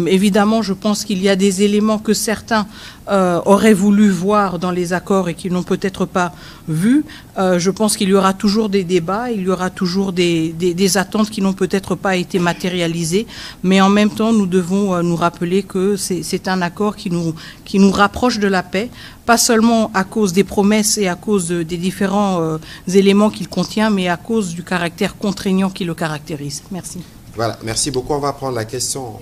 B: Évidemment, je pense qu'il y a des éléments que certains auraient voulu voir dans les accords et qui n'ont peut-être pas vu. Je pense qu'il y aura toujours des débats, il y aura toujours des attentes qui n'ont peut-être pas été matérialisées, mais en même temps, nous devons nous rappeler que c'est un accord qui nous rapproche de la paix, pas seulement à cause des promesses et à cause des différents éléments qu'il contient, mais à cause du caractère contraignant qui le caractérise. Merci.
A: Voilà, merci beaucoup. On va prendre la question.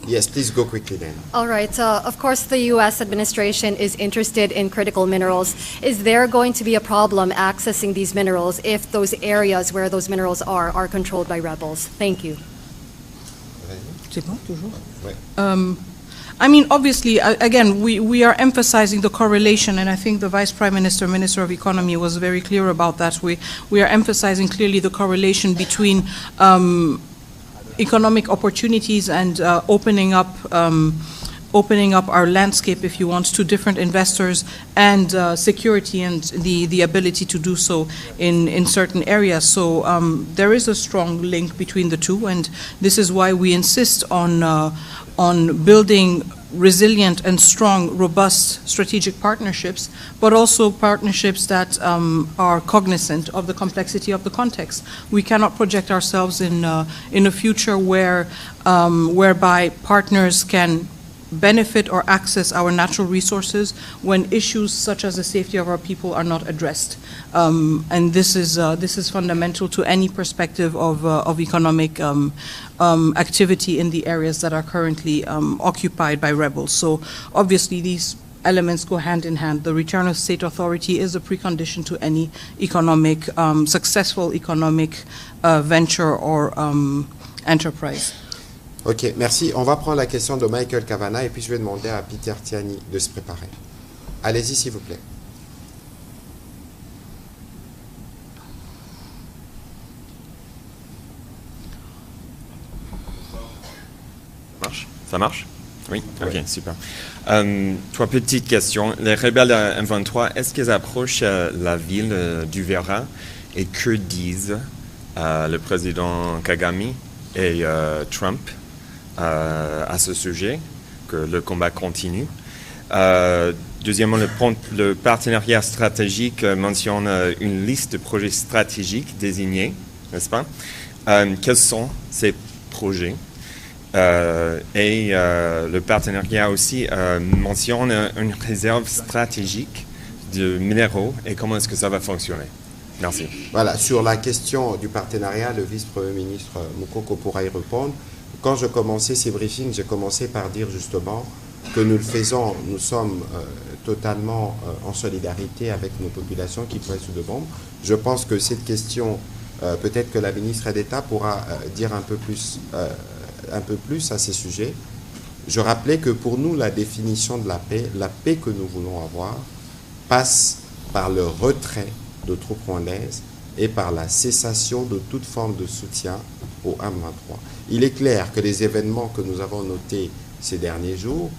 A: Yes, please go quickly then.
F: All right. Of course, the U.S. administration is interested in critical minerals. Is there going to be a problem accessing these minerals if those areas where those minerals are controlled by rebels? Thank you.
B: C'est bon, toujours?
A: Ouais.
B: I mean, obviously, again, we are emphasizing the correlation, and I think the Vice Prime Minister, Minister of Economy, was very clear about that. We are emphasizing clearly the correlation between economic opportunities and opening up opening up our landscape, if you want, to different investors and security and the ability to do so in certain areas. So there is a strong link between the two, and this is why we insist on building resilient and strong, robust strategic partnerships, but also partnerships that are cognizant of the complexity of the context. We cannot project ourselves in a future whereby partners can benefit or access our natural resources when issues such as the safety of our people are not addressed. And this is fundamental to any perspective of economic activity in the areas that are currently occupied by rebels. So obviously these elements go hand in hand. The return of state authority is a precondition to any economic, successful economic venture or enterprise.
A: Ok, merci. On va prendre la question de Michael Cavana et puis je vais demander à Peter Tiani de se préparer. Allez-y, s'il vous plaît.
G: Ça marche? Oui? Ok, super. Trois petites questions. Les rebelles M23, est-ce qu'ils approchent la ville d'Uvira et que disent le président Kagame et Trump à ce sujet, que le combat continue? Deuxièmement, le partenariat stratégique mentionne une liste de projets stratégiques désignés, n'est-ce pas? Quels sont ces projets? Et le partenariat aussi mentionne une réserve stratégique de minéraux et comment est-ce que ça va fonctionner? Merci.
A: Voilà, sur la question du partenariat, le vice-premier ministre Moukoko pourra y répondre. Quand je commençais ces briefings, j'ai commencé par dire justement que nous le faisons, nous sommes totalement en solidarité avec nos populations qui pourraient sous de bombes. Je pense que cette question, peut-être que la ministre d'État pourra dire un peu plus à ces sujets. Je rappelais que pour nous, la définition de la paix que nous voulons avoir, passe par le retrait de troupes rwandaises et par la cessation de toute forme de soutien au M23. Il est clair que les événements que nous avons notés ces derniers jours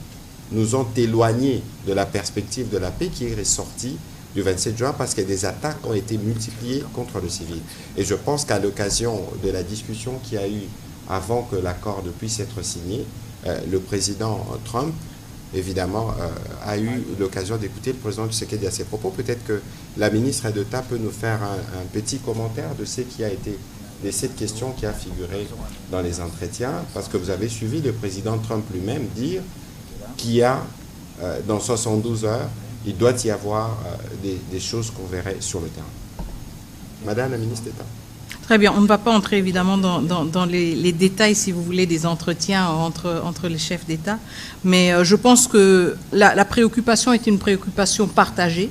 A: nous ont éloignés de la perspective de la paix qui est ressortie du 27 juin parce que des attaques ont été multipliées contre le civil. Et je pense qu'à l'occasion de la discussion qu'il y a eu avant que l'accord puisse être signé, le président Trump, évidemment, a eu l'occasion d'écouter le président Tshisekedi à ses propos. Peut-être que la ministre d'État peut nous faire un petit commentaire de ce qui a été, de cette question qui a figuré dans les entretiens, parce que vous avez suivi le président Trump lui-même dire qu'il y a, dans 72 heures, il doit y avoir des choses qu'on verrait sur le terrain. Madame la ministre d'État.
B: Très bien, on ne va pas entrer évidemment dans les détails, si vous voulez, des entretiens entre les chefs d'État, mais je pense que la préoccupation est une préoccupation partagée,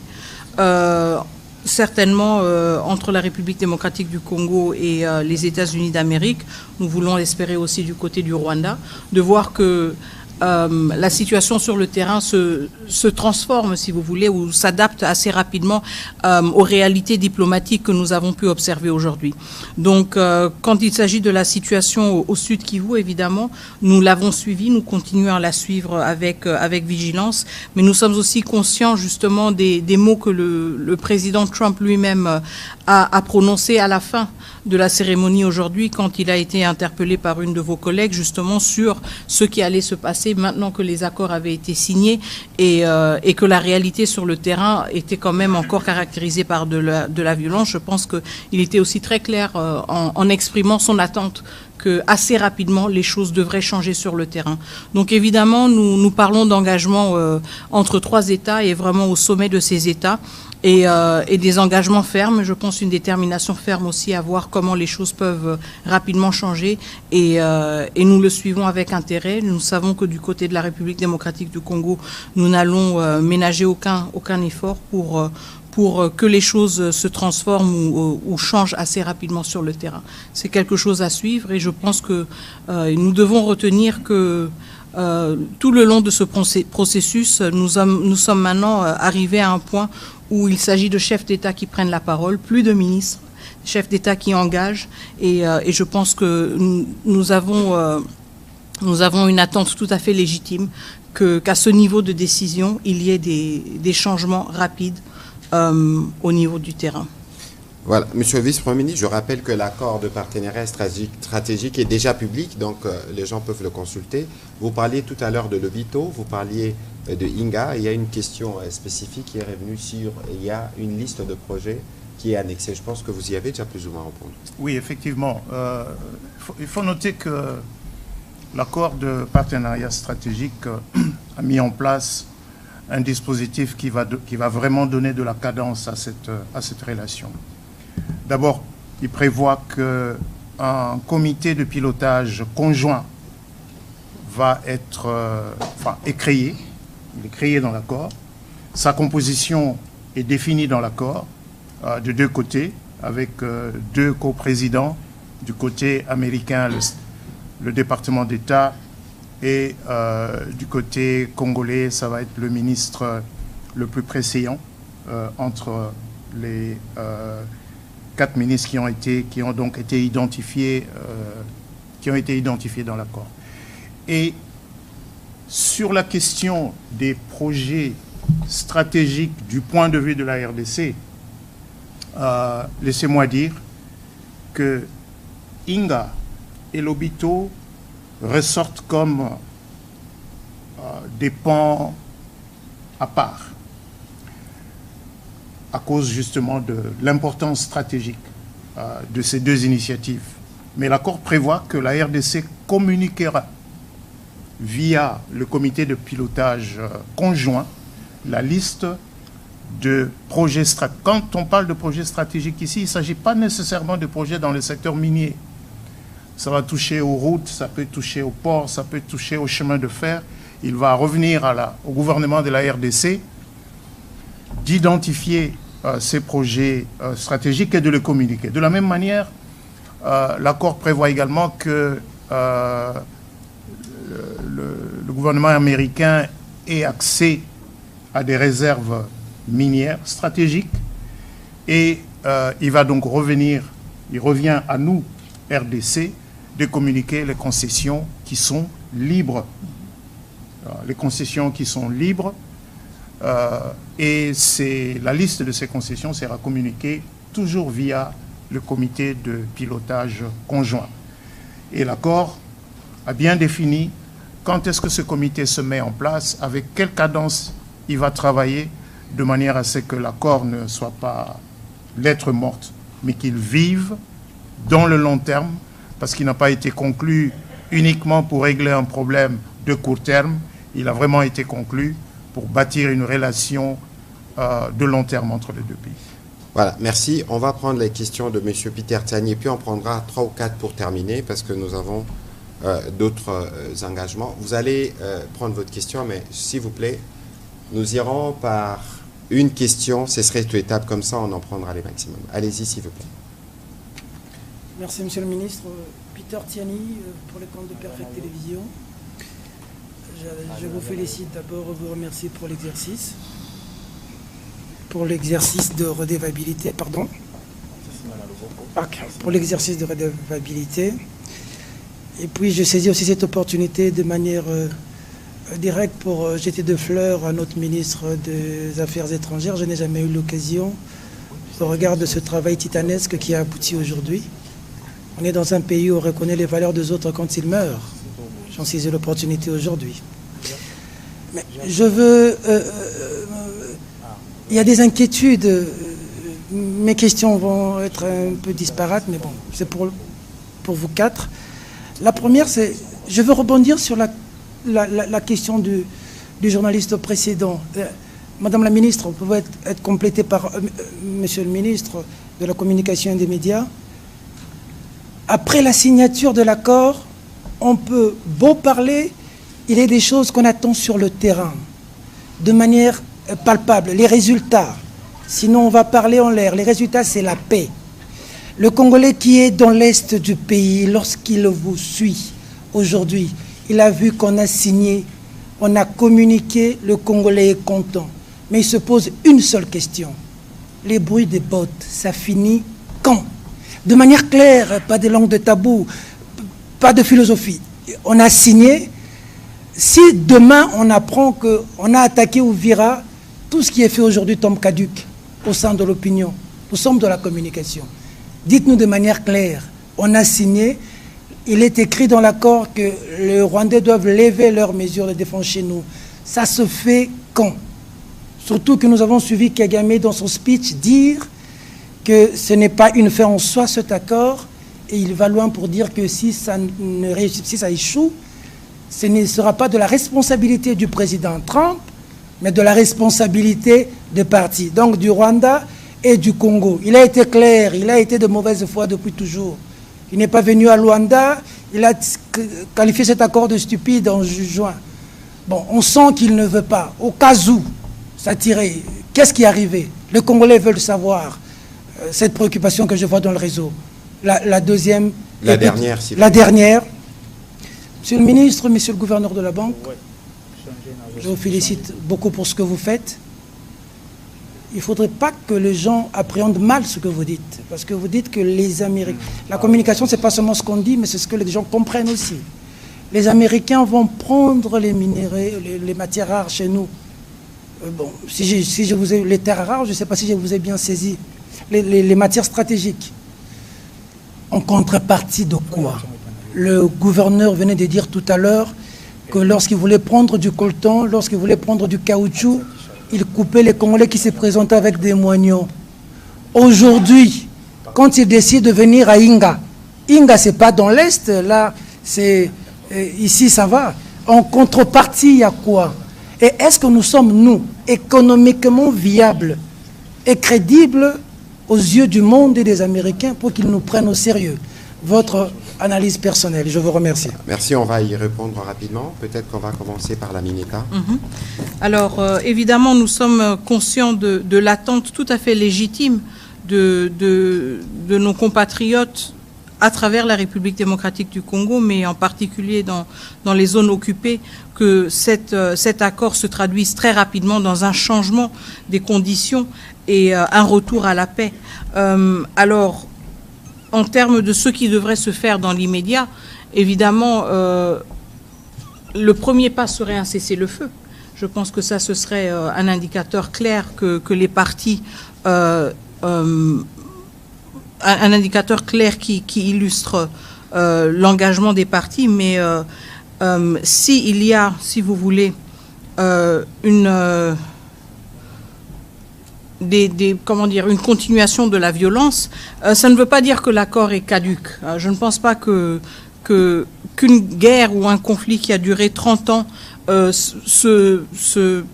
B: certainement entre la République démocratique du Congo et les États-Unis d'Amérique. Nous voulons l'espérer aussi du côté du Rwanda, de voir que la situation sur le terrain se transforme, si vous voulez, ou s'adapte assez rapidement aux réalités diplomatiques que nous avons pu observer aujourd'hui. Donc, quand il s'agit de la situation au Sud Kivu, évidemment, nous l'avons suivi, nous continuons à la suivre avec vigilance, mais nous sommes aussi conscients justement des mots que le président Trump lui-même a prononcés à la fin de la cérémonie aujourd'hui, quand il a été interpellé par une de vos collègues justement sur ce qui allait se passer maintenant que les accords avaient été signés et que la réalité sur le terrain était quand même encore caractérisée par de la violence. Je pense qu'il était aussi très clair en exprimant son attente que assez rapidement les choses devraient changer sur le terrain. Donc évidemment, nous parlons d'engagement entre trois États et vraiment au sommet de ces États. Et des engagements fermes, je pense une détermination ferme aussi à voir comment les choses peuvent rapidement changer et nous le suivons avec intérêt. Nous savons que du côté de la République démocratique du Congo, nous n'allons ménager aucun effort pour que les choses se transforment ou changent assez rapidement sur le terrain. C'est quelque chose à suivre et je pense que nous devons retenir que tout le long de ce processus, nous sommes maintenant arrivés à un point où il s'agit de chefs d'État qui prennent la parole, plus de ministres, chefs d'État qui engagent, et je pense que nous avons une attente tout à fait légitime qu'à ce niveau de décision, il y ait des changements rapides au niveau du terrain.
A: Voilà, Monsieur le Vice-Premier ministre, je rappelle que l'accord de partenariat stratégique est déjà public, donc les gens peuvent le consulter. Vous parliez tout à l'heure de Lobito, vous parliez de Inga. Il y a une question spécifique qui est revenue sur, il y a une liste de projets qui est annexée. Je pense que vous y avez déjà plus ou moins répondu.
D: Oui, effectivement. Il faut noter que l'accord de partenariat stratégique a mis en place un dispositif qui va vraiment donner de la cadence à cette relation. D'abord, il prévoit qu'un comité de pilotage conjoint va être est créé. Il est créé dans l'accord. Sa composition est définie dans l'accord de deux côtés, avec deux coprésidents. Du côté américain, le département d'État, et du côté congolais, ça va être le ministre le plus préséant entre les 4 ministres qui ont donc été identifiés, dans l'accord. Et sur la question des projets stratégiques du point de vue de la RDC, laissez-moi dire que Inga et Lobito ressortent comme des pans à part, à cause justement de l'importance stratégique de ces deux initiatives. Mais l'accord prévoit que la RDC communiquera via le comité de pilotage conjoint la liste de projets stratégiques. Quand on parle de projets stratégiques ici, il ne s'agit pas nécessairement de projets dans le secteur minier. Ça va toucher aux routes, ça peut toucher aux ports, ça peut toucher aux chemins de fer. Il va revenir au gouvernement de la RDC d'identifier ces projets stratégiques et de les communiquer. De la même manière, l'accord prévoit également que le gouvernement américain ait accès à des réserves minières stratégiques et il va donc revient à nous, RDC, de communiquer les concessions qui sont libres. Les concessions qui sont libres, et la liste de ces concessions sera communiquée toujours via le comité de pilotage conjoint. Et l'accord a bien défini quand est-ce que ce comité se met en place, avec quelle cadence il va travailler, de manière à ce que l'accord ne soit pas lettre morte, mais qu'il vive dans le long terme, parce qu'il n'a pas été conclu uniquement pour régler un problème de court terme. Il a vraiment été conclu pour bâtir une relation de long terme entre les deux pays.
A: Voilà, merci. On va prendre les questions de M. Peter Tiani, puis on prendra 3 ou 4 pour terminer, parce que nous avons d'autres engagements. Vous allez prendre votre question, mais s'il vous plaît, nous irons par une question. Ce serait une étape comme ça, on en prendra les maximums. Allez-y, s'il vous plaît.
H: Merci, Monsieur le Ministre. Peter Tiani, pour le compte de Perfect Télévision. Je vous félicite d'abord, vous remercier pour l'exercice de redevabilité, pardon. Pour l'exercice de redevabilité. Et puis je saisis aussi cette opportunité de manière directe pour jeter de fleurs à notre ministre des Affaires étrangères. Je n'ai jamais eu l'occasion, au regard de ce travail titanesque qui a abouti aujourd'hui. On est dans un pays où on reconnaît les valeurs des autres quand ils meurent. J'en saisis l'opportunité aujourd'hui. Mais je veux... il y a des inquiétudes. Mes questions vont être un peu disparates, mais bon, c'est pour vous 4. La première, c'est... Je veux rebondir sur la question du journaliste précédent. Madame la ministre, vous pouvez être complétée par Monsieur le ministre de la Communication et des Médias. Après la signature de l'accord, on peut beau parler, il y a des choses qu'on attend sur le terrain, de manière palpable, les résultats. Sinon, on va parler en l'air. Les résultats, c'est la paix. Le Congolais qui est dans l'est du pays, lorsqu'il vous suit aujourd'hui, il a vu qu'on a signé, on a communiqué, le Congolais est content. Mais il se pose une seule question. Les bruits des bottes, ça finit quand? De manière claire, pas de langue de tabou, pas de philosophie. On a signé, Si demain on apprend qu'on a attaqué Uvira, tout ce qui est fait aujourd'hui tombe caduc au sein de l'opinion. Nous sommes de la communication. Dites-nous de manière claire, on a signé, il est écrit dans l'accord que les Rwandais doivent lever leurs mesures de défense chez nous. Ça se fait quand? Surtout que nous avons suivi Kagame dans son speech dire que ce n'est pas une fin en soi cet accord, et il va loin pour dire que si ça échoue, ce ne sera pas de la responsabilité du président Trump, mais de la responsabilité des partis, donc du Rwanda et du Congo. Il a été clair, il a été de mauvaise foi depuis toujours. Il n'est pas venu à Luanda, il a qualifié cet accord de stupide en juin. Bon, on sent qu'il ne veut pas. Au cas où, ça tirait. Qu'est-ce qui est arrivé? Les Congolais veulent savoir cette préoccupation que je vois dans le réseau. La deuxième...
A: La dernière, s'il vous plaît.
H: La dernière. Monsieur le ministre, monsieur le gouverneur de la banque, je vous félicite beaucoup pour ce que vous faites. Il ne faudrait pas que les gens appréhendent mal ce que vous dites. Parce que vous dites que les Américains... La communication, ce n'est pas seulement ce qu'on dit, mais c'est ce que les gens comprennent aussi. Les Américains vont prendre les minéraux, les matières rares chez nous. Bon, si je vous ai... Les terres rares, je ne sais pas si je vous ai bien saisi. Les matières stratégiques. En contrepartie de quoi? Le gouverneur venait de dire tout à l'heure que lorsqu'il voulait prendre du coltan, lorsqu'il voulait prendre du caoutchouc, il coupait les Congolais qui se présentaient avec des moignons. Aujourd'hui, quand il décide de venir à Inga, Inga, c'est pas dans l'Est, là, c'est ici, ça va. En contrepartie, il y a quoi? Et est-ce que nous sommes, nous, économiquement viables et crédibles aux yeux du monde et des Américains pour qu'ils nous prennent au sérieux? Votre analyse personnelle, je vous remercie.
A: Merci, on va y répondre rapidement. Peut-être qu'on va commencer par la Mineta.
B: Alors, évidemment, nous sommes conscients de l'attente tout à fait légitime de nos compatriotes à travers la République démocratique du Congo, mais en particulier dans les zones occupées, que cet accord se traduise très rapidement dans un changement des conditions et un retour à la paix. Alors, en termes de ce qui devrait se faire dans l'immédiat, évidemment, le premier pas serait un cessez-le-feu. Je pense que ça, ce serait un indicateur clair que les partis... un indicateur clair qui illustre l'engagement des partis, mais s'il y a, si vous voulez, une continuation de la violence, ça ne veut pas dire que l'accord est caduc. Je ne pense pas qu'une guerre ou un conflit qui a duré 30 ans se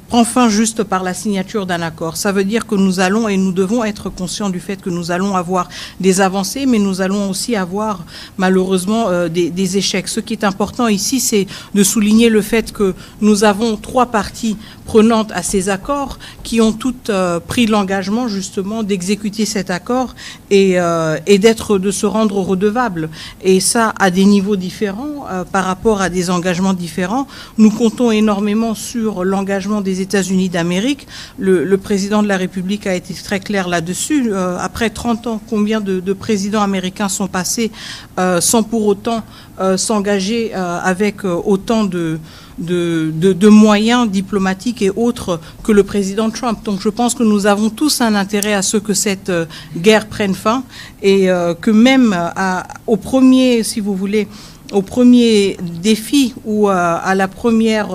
B: prend fin juste par la signature d'un accord. Ça veut dire que nous allons et nous devons être conscients du fait que nous allons avoir des avancées, mais nous allons aussi avoir malheureusement des échecs. Ce qui est important ici, c'est de souligner le fait que nous avons 3 parties prenantes à ces accords qui ont toutes pris l'engagement justement d'exécuter cet accord et de se rendre redevables. Et ça à des niveaux différents par rapport à des engagements différents. Nous comptons énormément sur l'engagement des États-Unis d'Amérique. Le président de la République a été très clair là-dessus. Après 30 ans, combien de présidents américains sont passés sans pour autant s'engager avec autant de moyens diplomatiques et autres que le président Trump. Donc je pense que nous avons tous un intérêt à ce que cette guerre prenne fin et que même au premier, si vous voulez, au premier défi ou à la première...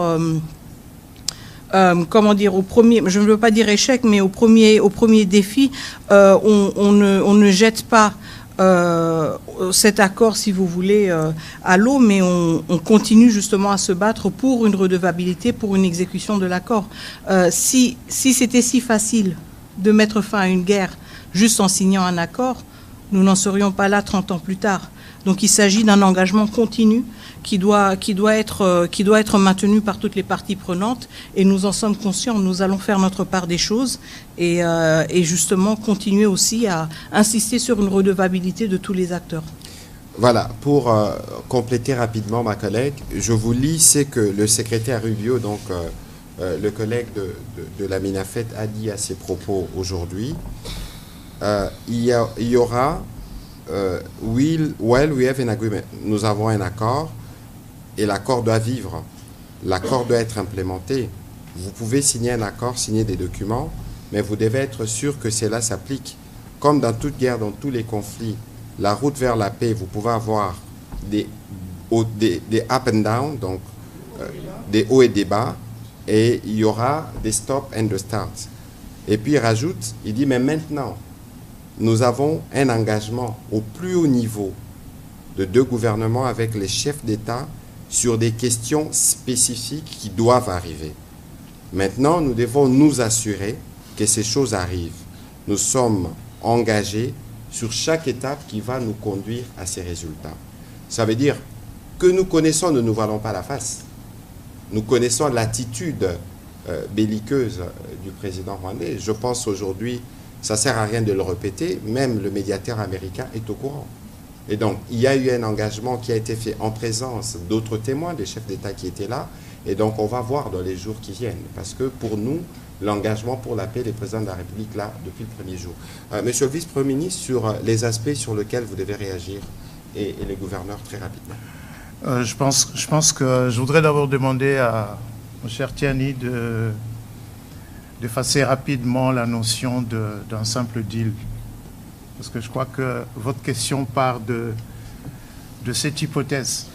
B: au premier, je ne veux pas dire échec, mais au premier défi, on ne jette pas cet accord, si vous voulez, à l'eau, mais on continue justement à se battre pour une redevabilité, pour une exécution de l'accord. Si c'était si facile de mettre fin à une guerre juste en signant un accord, nous n'en serions pas là 30 ans plus tard. Donc il s'agit d'un engagement continu qui doit être maintenu par toutes les parties prenantes et nous en sommes conscients. Nous allons faire notre part des choses et justement continuer aussi à insister sur une redevabilité de tous les acteurs.
A: Voilà, pour compléter rapidement ma collègue, je vous lis ce que le secrétaire Rubio, donc le collègue de la MINAFET, a dit à ses propos aujourd'hui. Il y aura... we have an agreement. Nous avons un accord et l'accord doit vivre. l'accord doit être implémenté. Vous pouvez signer un accord, signer des documents, mais vous devez être sûr que cela s'applique. Comme dans toute guerre, dans tous les conflits, la route vers la paix, vous pouvez avoir des up and down, donc des hauts et des bas, et il y aura des stop and the start. Et puis il rajoute, il dit, mais maintenant, nous avons un engagement au plus haut niveau de 2 gouvernements avec les chefs d'État sur des questions spécifiques qui doivent arriver. Maintenant, nous devons nous assurer que ces choses arrivent. Nous sommes engagés sur chaque étape qui va nous conduire à ces résultats. Ça veut dire que nous connaissons, ne nous voilons pas la face. Nous connaissons l'attitude belliqueuse du président rwandais. Je pense aujourd'hui, ça ne sert à rien de le répéter, même le médiateur américain est au courant. Et donc, il y a eu un engagement qui a été fait en présence d'autres témoins, des chefs d'État qui étaient là, et donc on va voir dans les jours qui viennent. Parce que pour nous, l'engagement pour la paix, les présidents de la République là, depuis le premier jour. Monsieur le vice-premier ministre, sur les aspects sur lesquels vous devez réagir, et le gouverneur très rapidement.
D: Je pense que je voudrais d'abord demander à mon cher Tiani d'effacer rapidement la notion d'un simple deal. Parce que je crois que votre question part de cette hypothèse.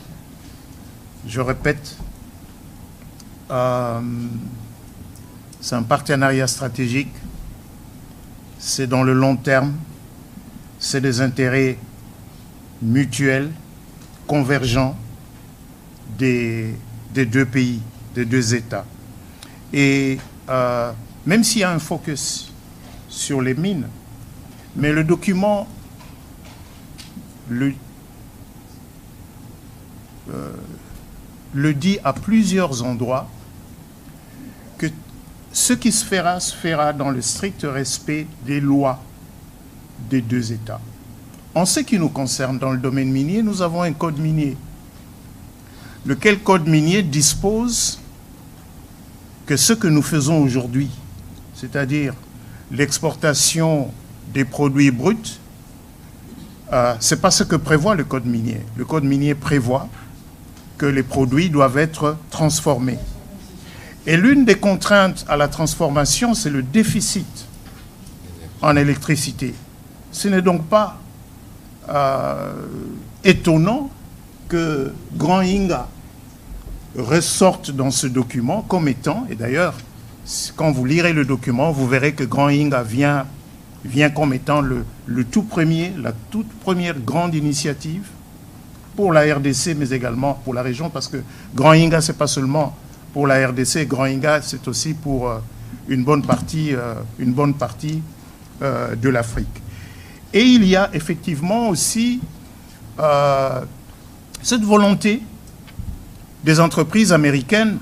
D: Je répète, c'est un partenariat stratégique, c'est dans le long terme, c'est des intérêts mutuels, convergents des 2 pays, des 2 États. Et même s'il y a un focus sur les mines, mais le document le dit à plusieurs endroits que ce qui se fera dans le strict respect des lois des 2 États. En ce qui nous concerne, dans le domaine minier, nous avons un code minier. Lequel code minier dispose que ce que nous faisons aujourd'hui, c'est-à-dire l'exportation des produits bruts, ce n'est pas ce que prévoit le code minier. Le code minier prévoit que les produits doivent être transformés. Et l'une des contraintes à la transformation, c'est le déficit en électricité. Ce n'est donc pas étonnant que Grand Inga ressorte dans ce document comme étant, et d'ailleurs, quand vous lirez le document, vous verrez que Grand Inga vient comme étant la toute première grande initiative pour la RDC, mais également pour la région, parce que Grand Inga, ce n'est pas seulement pour la RDC, Grand Inga, c'est aussi pour une bonne partie de l'Afrique. Et il y a effectivement aussi cette volonté des entreprises américaines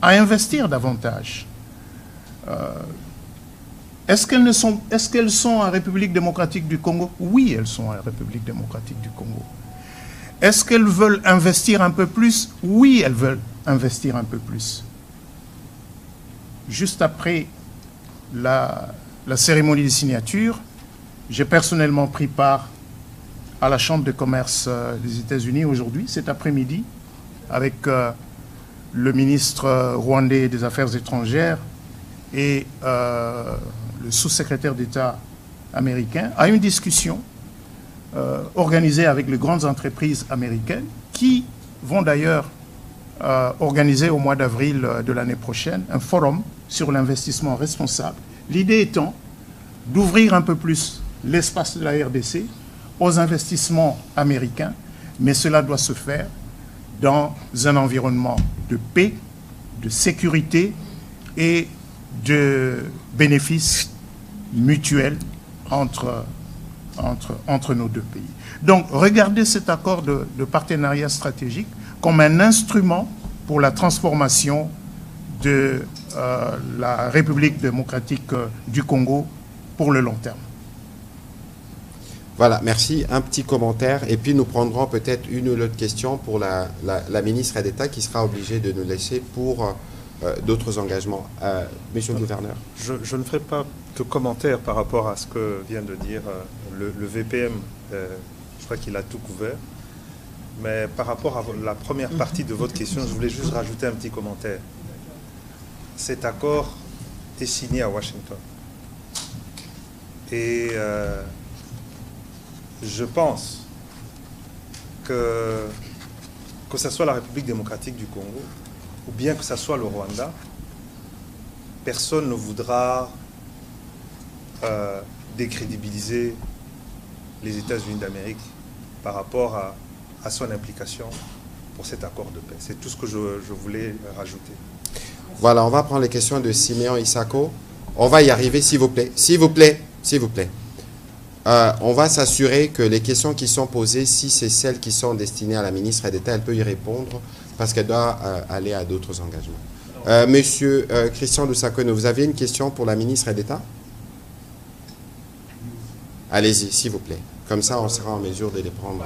D: à investir davantage. Est-ce qu'elles sont en République démocratique du Congo? Oui, elles sont en République démocratique du Congo. Est-ce qu'elles veulent investir un peu plus? Oui, elles veulent investir un peu plus. Juste après la cérémonie de signature, j'ai personnellement pris part à la Chambre de commerce des États-Unis aujourd'hui, cet après-midi, avec le ministre rwandais des Affaires étrangères et le sous-secrétaire d'État américain, à une discussion organisée avec les grandes entreprises américaines qui vont d'ailleurs organiser au mois d'avril de l'année prochaine un forum sur l'investissement responsable. L'idée étant d'ouvrir un peu plus l'espace de la RDC aux investissements américains, mais cela doit se faire dans un environnement de paix, de sécurité et de bénéfices mutuels entre nos 2 pays. Donc, regardez cet accord de partenariat stratégique comme un instrument pour la transformation de la République démocratique du Congo pour le long terme.
A: Voilà, merci. Un petit commentaire et puis nous prendrons peut-être une ou l'autre question pour la ministre d'État qui sera obligée de nous laisser pour d'autres engagements. Monsieur le gouverneur.
C: Je ne ferai pas de commentaire par rapport à ce que vient de dire le VPM. Je crois qu'il a tout couvert. Mais par rapport à la première partie de votre question, je voulais juste rajouter un petit commentaire. Cet accord est signé à Washington. Et je pense que ce soit la République démocratique du Congo ou bien que ce soit le Rwanda, personne ne voudra décrédibiliser les États-Unis d'Amérique par rapport à son implication pour cet accord de paix. C'est tout ce que je voulais rajouter.
A: Voilà, on va prendre les questions de Siméon Isako. On va y arriver, s'il vous plaît. S'il vous plaît, s'il vous plaît. On va s'assurer que les questions qui sont posées, si c'est celles qui sont destinées à la ministre d'État, elle peut y répondre parce qu'elle doit aller à d'autres engagements. Monsieur Christian Lusakweno, vous avez une question pour la ministre d'État? Allez-y, s'il vous plaît. Comme ça, on sera en mesure de les prendre.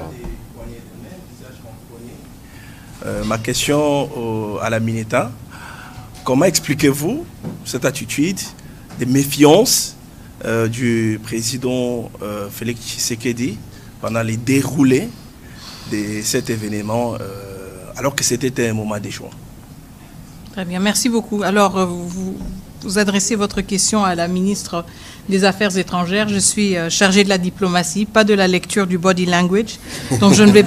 I: Ma question à la Mineta, comment expliquez-vous cette attitude de méfiance du président Félix Tshisekedi pendant les déroulés de cet événement alors que c'était un moment d'échouement?
B: Très bien, merci beaucoup. Alors, vous adressez votre question à la ministre des Affaires étrangères. Je suis chargée de la diplomatie, pas de la lecture du body language. Donc, je ne vais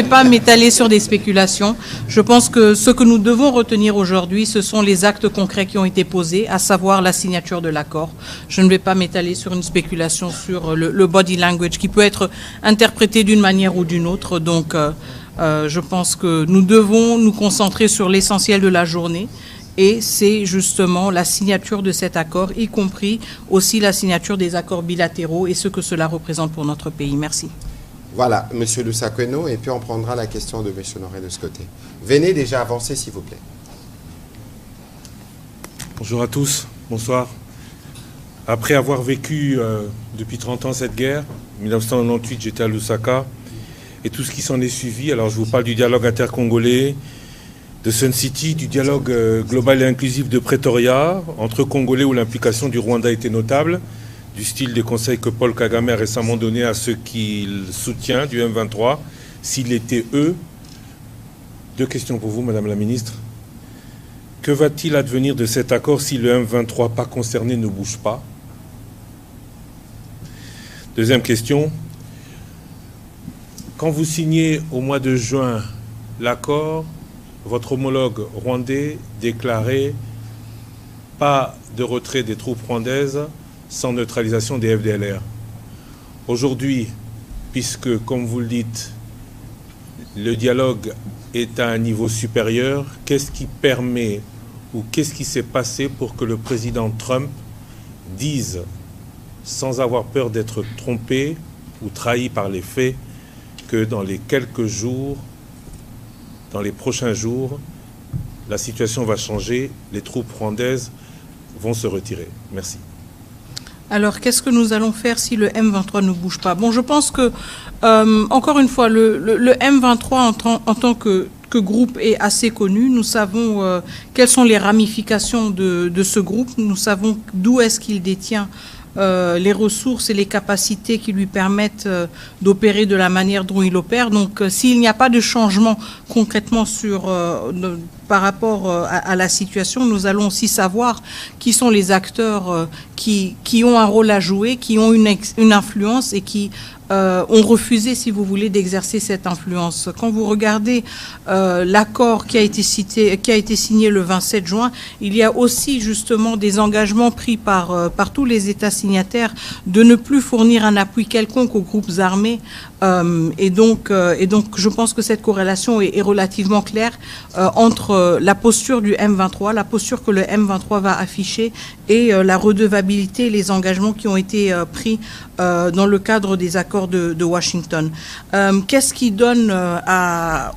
B: pas m'étaler sur des spéculations. Je pense que ce que nous devons retenir aujourd'hui, ce sont les actes concrets qui ont été posés, à savoir la signature de l'accord. Je ne vais pas m'étaler sur une spéculation sur le body language qui peut être interprété d'une manière ou d'une autre. Donc, je pense que nous devons nous concentrer sur l'essentiel de la journée. Et c'est justement la signature de cet accord, y compris aussi la signature des accords bilatéraux et ce que cela représente pour notre pays. Merci.
A: Voilà, M. Lusakweno, et puis on prendra la question de M. Noré de ce côté. Venez déjà avancer, s'il vous plaît.
J: Bonjour à tous, bonsoir. Après avoir vécu depuis 30 ans cette guerre, en 1998 j'étais à Lusaka, et tout ce qui s'en est suivi, alors je vous parle du dialogue intercongolais, de Sun City, du dialogue global et inclusif de Pretoria, entre Congolais où l'implication du Rwanda était notable, du style des conseils que Paul Kagame a récemment donné à ceux qu'il soutient, du M23, s'il était eux. Deux questions pour vous, Madame la Ministre. Que va-t-il advenir de cet accord si le M23 pas concerné ne bouge pas? Deuxième question. Quand vous signez au mois de juin l'accord, votre homologue rwandais déclarait pas de retrait des troupes rwandaises sans neutralisation des FDLR. Aujourd'hui, puisque, comme vous le dites, le dialogue est à un niveau supérieur, qu'est-ce qui permet ou qu'est-ce qui s'est passé pour que le président Trump dise, sans avoir peur d'être trompé ou trahi par les faits, que dans les quelques jours, dans les prochains jours, la situation va changer, les troupes rwandaises vont se retirer. Merci.
B: Alors, qu'est-ce que nous allons faire si le M23 ne bouge pas? Bon, je pense que, encore une fois, le M23 en tant que groupe est assez connu. Nous savons quelles sont les ramifications de ce groupe. Nous savons d'où est-ce qu'il détient les ressources et les capacités qui lui permettent d'opérer de la manière dont il opère. Donc, s'il n'y a pas de changement concrètement par rapport à la situation, nous allons aussi savoir qui sont les acteurs qui ont un rôle à jouer, qui ont une influence et qui ont refusé, si vous voulez, d'exercer cette influence. Quand vous regardez l'accord qui a été signé le 27 juin, il y a aussi justement des engagements pris par tous les États signataires de ne plus fournir un appui quelconque aux groupes armés. Et donc, je pense que cette corrélation est relativement claire entre la posture du M23, la posture que le M23 va afficher et la redevabilité, les engagements qui ont été pris dans le cadre des accords de Washington. Qu'est-ce qui donne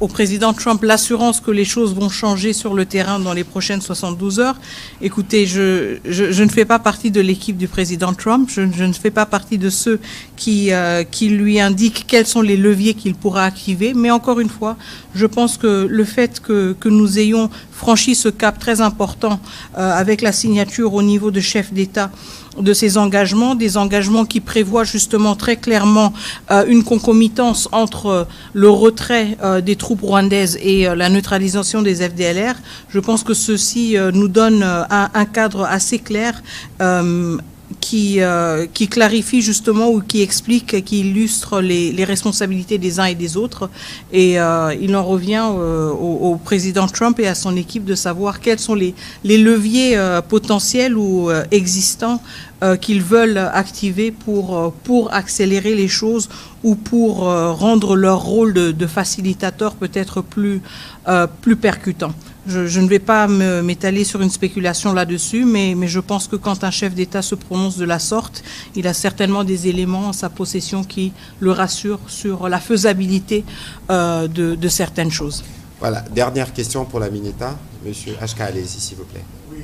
B: au président Trump l'assurance que les choses vont changer sur le terrain dans les prochaines 72 heures? Écoutez, je ne fais pas partie de l'équipe du président Trump, je ne fais pas partie de ceux qui lui indiquent quels sont les leviers qu'il pourra activer, mais encore une fois, je pense que le fait que nous ayons ayons franchi ce cap très important avec la signature au niveau de chefs d'État de ces engagements, des engagements qui prévoient justement très clairement une concomitance entre le retrait des troupes rwandaises et la neutralisation des FDLR. Je pense que ceci nous donne un cadre assez clair qui clarifie justement ou qui explique, qui illustre les responsabilités des uns et des autres. Et il en revient au président Trump et à son équipe de savoir quels sont les leviers potentiels ou existants qu'ils veulent activer pour accélérer les choses ou pour rendre leur rôle de facilitateur peut-être plus percutant. Je ne vais pas m'étaler sur une spéculation là-dessus, mais je pense que quand un chef d'État se prononce de la sorte, il a certainement des éléments en sa possession qui le rassurent sur la faisabilité de certaines choses.
A: Voilà, dernière question pour la Mineta. Monsieur Ashka, allez-y, s'il vous plaît.
D: Oui,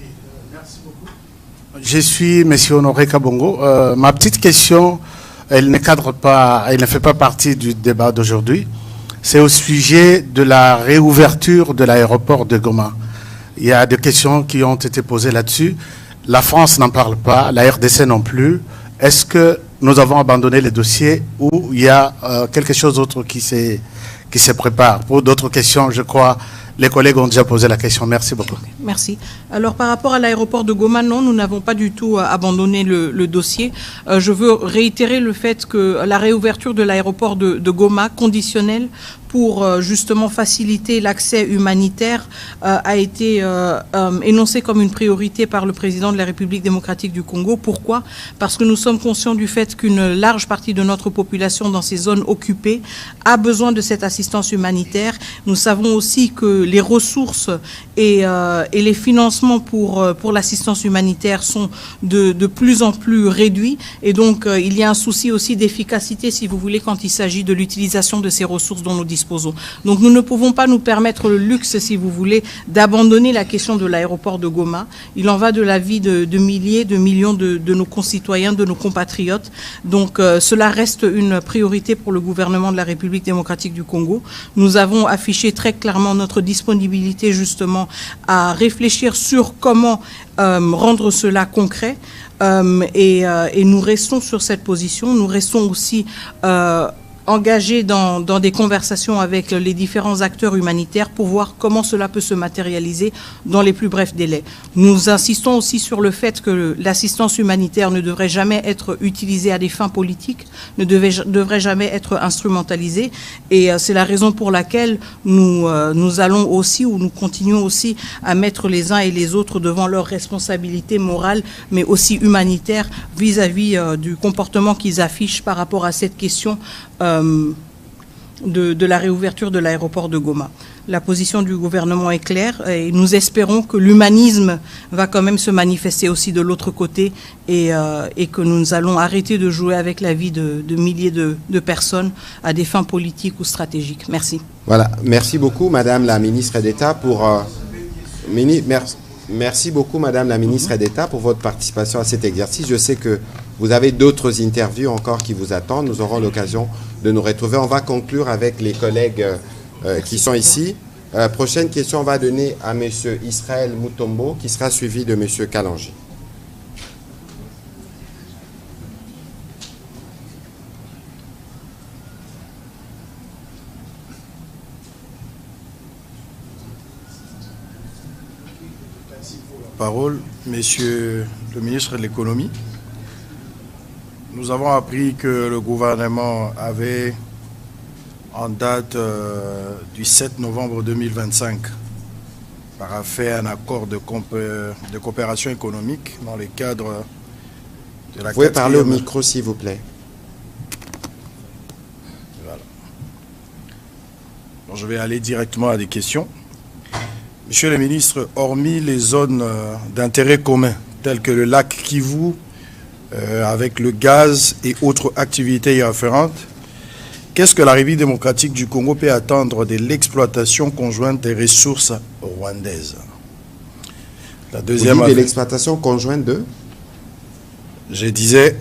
D: merci beaucoup. Je suis M. Honoré Kabongo. Ma petite question, elle ne cadre pas, elle ne fait pas partie du débat d'aujourd'hui. C'est au sujet de la réouverture de l'aéroport de Goma. Il y a des questions qui ont été posées là-dessus. La France n'en parle pas, la RDC non plus. Est-ce que nous avons abandonné les dossiers ou il y a quelque chose d'autre qui se prépare? Pour d'autres questions, je crois, les collègues ont déjà posé la question. Merci beaucoup.
B: Merci. Alors, par rapport à l'aéroport de Goma, non, nous n'avons pas du tout abandonné le dossier. Je veux réitérer le fait que la réouverture de l'aéroport de Goma, conditionnelle pour justement faciliter l'accès humanitaire, a été énoncée comme une priorité par le président de la République démocratique du Congo. Pourquoi? Parce que nous sommes conscients du fait qu'une large partie de notre population dans ces zones occupées a besoin de cette assistance humanitaire. Nous savons aussi que les ressources et les financements pour l'assistance humanitaire sont de plus en plus réduits. Et donc, il y a un souci aussi d'efficacité, si vous voulez, quand il s'agit de l'utilisation de ces ressources dont nous disposons. Donc, nous ne pouvons pas nous permettre le luxe, si vous voulez, d'abandonner la question de l'aéroport de Goma. Il en va de la vie de milliers, de millions de nos concitoyens, de nos compatriotes. Donc, cela reste une priorité pour le gouvernement de la République démocratique du Congo. Nous avons affiché très clairement notre disponibilité, justement, à réfléchir sur comment rendre cela concret. Et nous restons sur cette position. Nous restons aussi engagés dans des conversations avec les différents acteurs humanitaires pour voir comment cela peut se matérialiser dans les plus brefs délais. Nous insistons aussi sur le fait que l'assistance humanitaire ne devrait jamais être utilisée à des fins politiques, ne devrait jamais être instrumentalisée. Et c'est la raison pour laquelle nous allons aussi, ou nous continuons aussi à mettre les uns et les autres devant leurs responsabilités morales, mais aussi humanitaires vis-à-vis du comportement qu'ils affichent par rapport à cette question de la réouverture de l'aéroport de Goma. La position du gouvernement est claire et nous espérons que l'humanisme va quand même se manifester aussi de l'autre côté et que nous allons arrêter de jouer avec la vie de milliers de personnes à des fins politiques ou stratégiques. Merci.
A: Voilà, merci beaucoup Madame la ministre d'État merci beaucoup Madame la ministre d'État pour votre participation à cet exercice. Je sais que vous avez d'autres interviews encore qui vous attendent. Nous aurons l'occasion de nous retrouver. On va conclure avec les collègues qui sont ici. Prochaine question, on va donner à M. Israël Mutombo, qui sera suivi de M. Kalanji.
D: Parole, Monsieur le ministre de l'Économie. Nous avons appris que le gouvernement avait, en date du 7 novembre 2025, paraphé un accord de coopération économique dans le cadre de la... Vous
A: pouvez parler au micro, s'il vous plaît.
D: Voilà. Donc, je vais aller directement à des questions. Monsieur le ministre, hormis les zones d'intérêt commun, telles que le lac Kivu, avec le gaz et autres activités y afférentes, qu'est-ce que la République démocratique du Congo peut attendre de l'exploitation conjointe des ressources rwandaises? La deuxième...
A: Vous dites de l'exploitation conjointe de?
D: Je disais,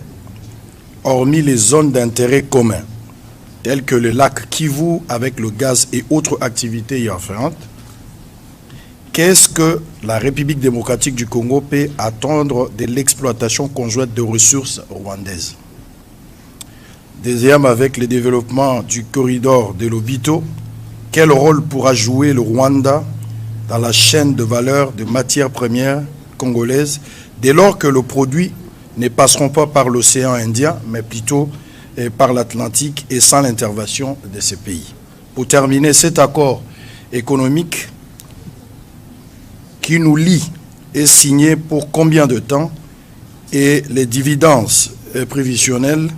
D: hormis les zones d'intérêt commun, telles que le lac Kivu avec le gaz et autres activités y afférentes,
K: qu'est-ce que la République démocratique du Congo peut attendre de l'exploitation conjointe de ressources rwandaises? Deuxième, avec le développement du corridor de Lobito, quel rôle pourra jouer le Rwanda dans la chaîne de valeur de matières premières congolaises dès lors que le produit ne passeront pas par l'océan Indien, mais plutôt par l'Atlantique et sans l'intervention de ces pays? Pour terminer, cet accord économique qui nous lie est signé pour combien de temps et les dividendes prévisionnels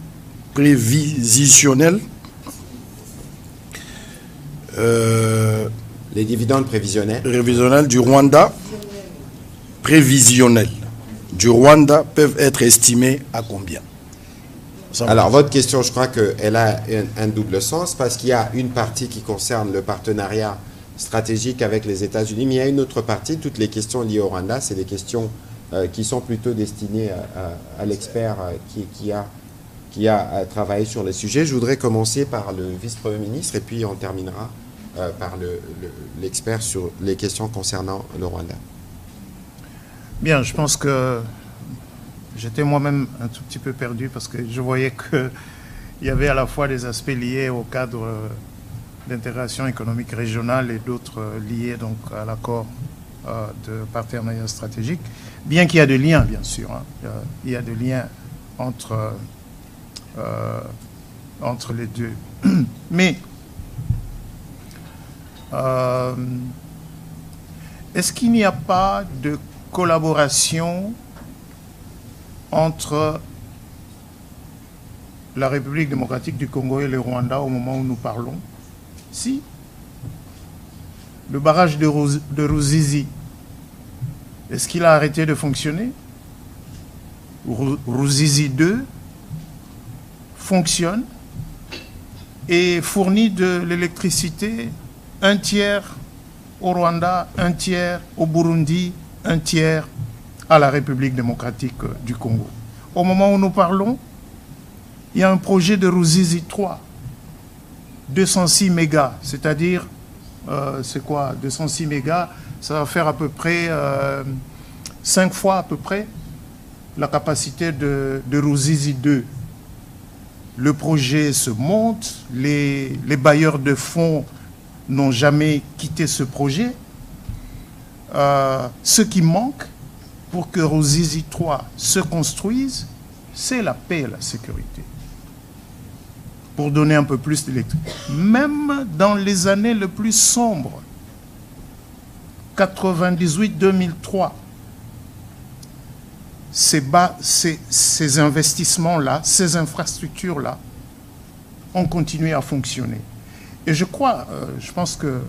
A: les dividendes
K: prévisionnels du Rwanda peuvent être estimés à combien?
A: Alors, votre question, je crois qu'elle a un double sens, parce qu'il y a une partie qui concerne le partenariat stratégique avec les États-Unis, mais il y a une autre partie, toutes les questions liées au Rwanda, c'est des questions qui sont plutôt destinées à l'expert qui a travaillé sur les sujets. Je voudrais commencer par le vice-premier ministre, et puis on terminera par l'expert sur les questions concernant le Rwanda.
D: Bien, je pense que j'étais moi-même un tout petit peu perdu parce que je voyais qu'il y avait à la fois des aspects liés au cadre d'intégration économique régionale et d'autres liés donc à l'accord de partenariat stratégique, bien qu'il y a des liens, bien sûr. Hein. Il y a des liens entre les deux. Mais est-ce qu'il n'y a pas de collaboration entre la République démocratique du Congo et le Rwanda au moment où nous parlons? Si. Le barrage de Ruzizi, est-ce qu'il a arrêté de fonctionner? Ruzizi 2 fonctionne et fournit de l'électricité, un tiers au Rwanda, un tiers au Burundi, un tiers à la République démocratique du Congo. Au moment où nous parlons, il y a un projet de Ruzizi 3, 206 mégas, c'est-à-dire, c'est quoi 206 mégas, ça va faire à peu près 5 fois à peu près la capacité de Ruzizi 2. Le projet se monte, les bailleurs de fonds n'ont jamais quitté ce projet. Ce qui manque pour que Ruzizi 3 se construise, c'est la paix et la sécurité. Pour donner un peu plus d'électricité. Même dans les années les plus sombres, 98-2003, ces investissements-là, ces infrastructures-là, ont continué à fonctionner. Et je pense que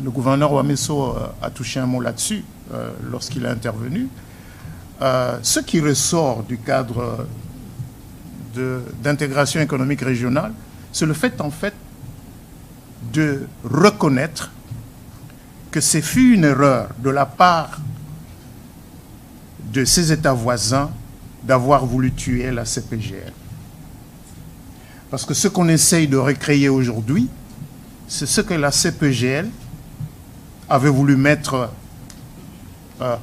D: le gouverneur Wameso a touché un mot là-dessus lorsqu'il est intervenu. Ce qui ressort du cadre d'intégration économique régionale, c'est le fait, en fait, de reconnaître que ce fut une erreur de la part de ces États voisins d'avoir voulu tuer la CPGL. Parce que ce qu'on essaye de recréer aujourd'hui, c'est ce que la CPGL avait voulu mettre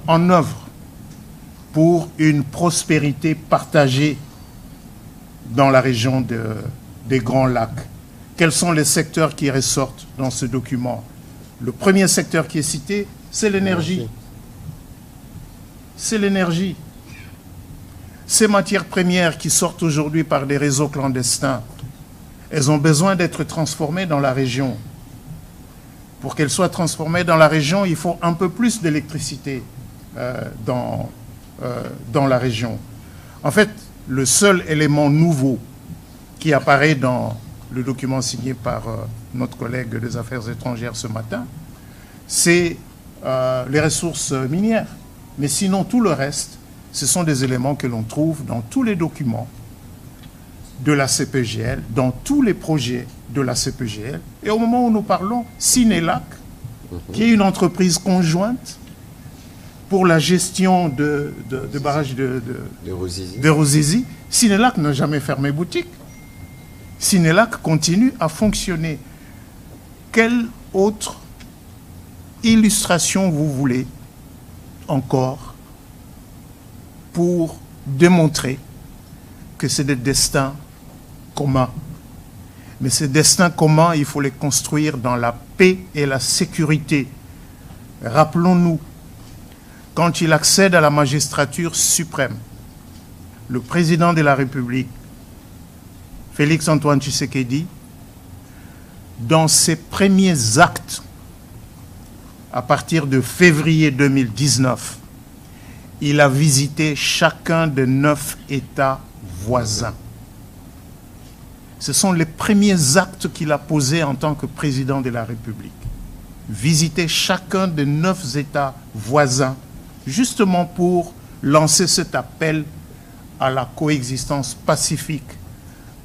D: en œuvre pour une prospérité partagée dans la région des Grands Lacs. Quels sont les secteurs qui ressortent dans ce document? Le premier secteur qui est cité, c'est l'énergie. C'est l'énergie. Ces matières premières qui sortent aujourd'hui par des réseaux clandestins, elles ont besoin d'être transformées dans la région. Pour qu'elles soient transformées dans la région, il faut un peu plus d'électricité dans la région. En fait, le seul élément nouveau qui apparaît dans le document signé par notre collègue des Affaires étrangères ce matin, c'est les ressources minières. Mais sinon, tout le reste, ce sont des éléments que l'on trouve dans tous les documents de la CPGL, dans tous les projets de la CPGL. Et au moment où nous parlons, Sinelac, qui est une entreprise conjointe pour la gestion de barrages de Ruzizi, Sinelac n'a jamais fermé boutique. Sinelac continue à fonctionner. Quelle autre illustration vous voulez encore pour démontrer que c'est des destins communs. Mais ces destins communs, il faut les construire dans la paix et la sécurité. Rappelons-nous, quand il accède à la magistrature suprême, le président de la République, Félix-Antoine Tshisekedi, dans ses premiers actes, à partir de février 2019, il a visité chacun des 9 États voisins. Ce sont les premiers actes qu'il a posés en tant que président de la République. Visiter chacun des 9 États voisins, justement pour lancer cet appel à la coexistence pacifique,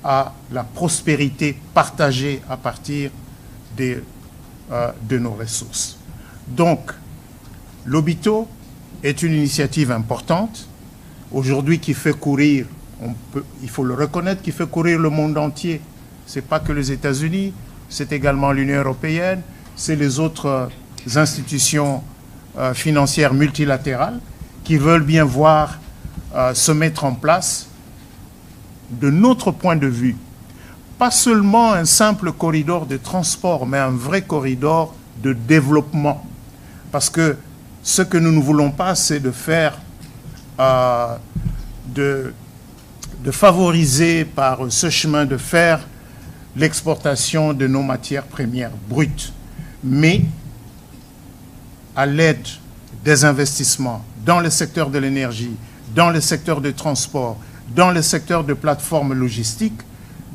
D: à la prospérité partagée à partir de nos ressources. Donc, l'Obito est une initiative importante, aujourd'hui qui fait courir, il faut le reconnaître, qui fait courir le monde entier. Ce n'est pas que les États-Unis, c'est également l'Union européenne, c'est les autres institutions financières multilatérales qui veulent bien voir se mettre en place, de notre point de vue, pas seulement un simple corridor de transport, mais un vrai corridor de développement. Parce que ce que nous ne voulons pas, c'est de faire, de favoriser par ce chemin de fer l'exportation de nos matières premières brutes, mais à l'aide des investissements dans le secteur de l'énergie, dans le secteur du transport, dans le secteur de plateformes logistiques,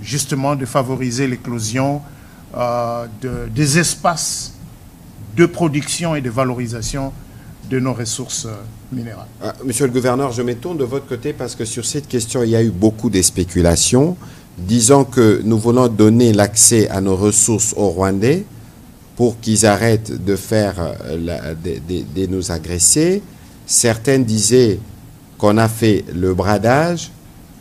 D: justement de favoriser l'éclosion des espaces de production et de valorisation de nos ressources minérales.
A: Monsieur le gouverneur, je me tourne de votre côté parce que sur cette question, il y a eu beaucoup de spéculations. Disons que nous voulons donner l'accès à nos ressources aux Rwandais pour qu'ils arrêtent de faire, de nous agresser. Certains disaient qu'on a fait le bradage.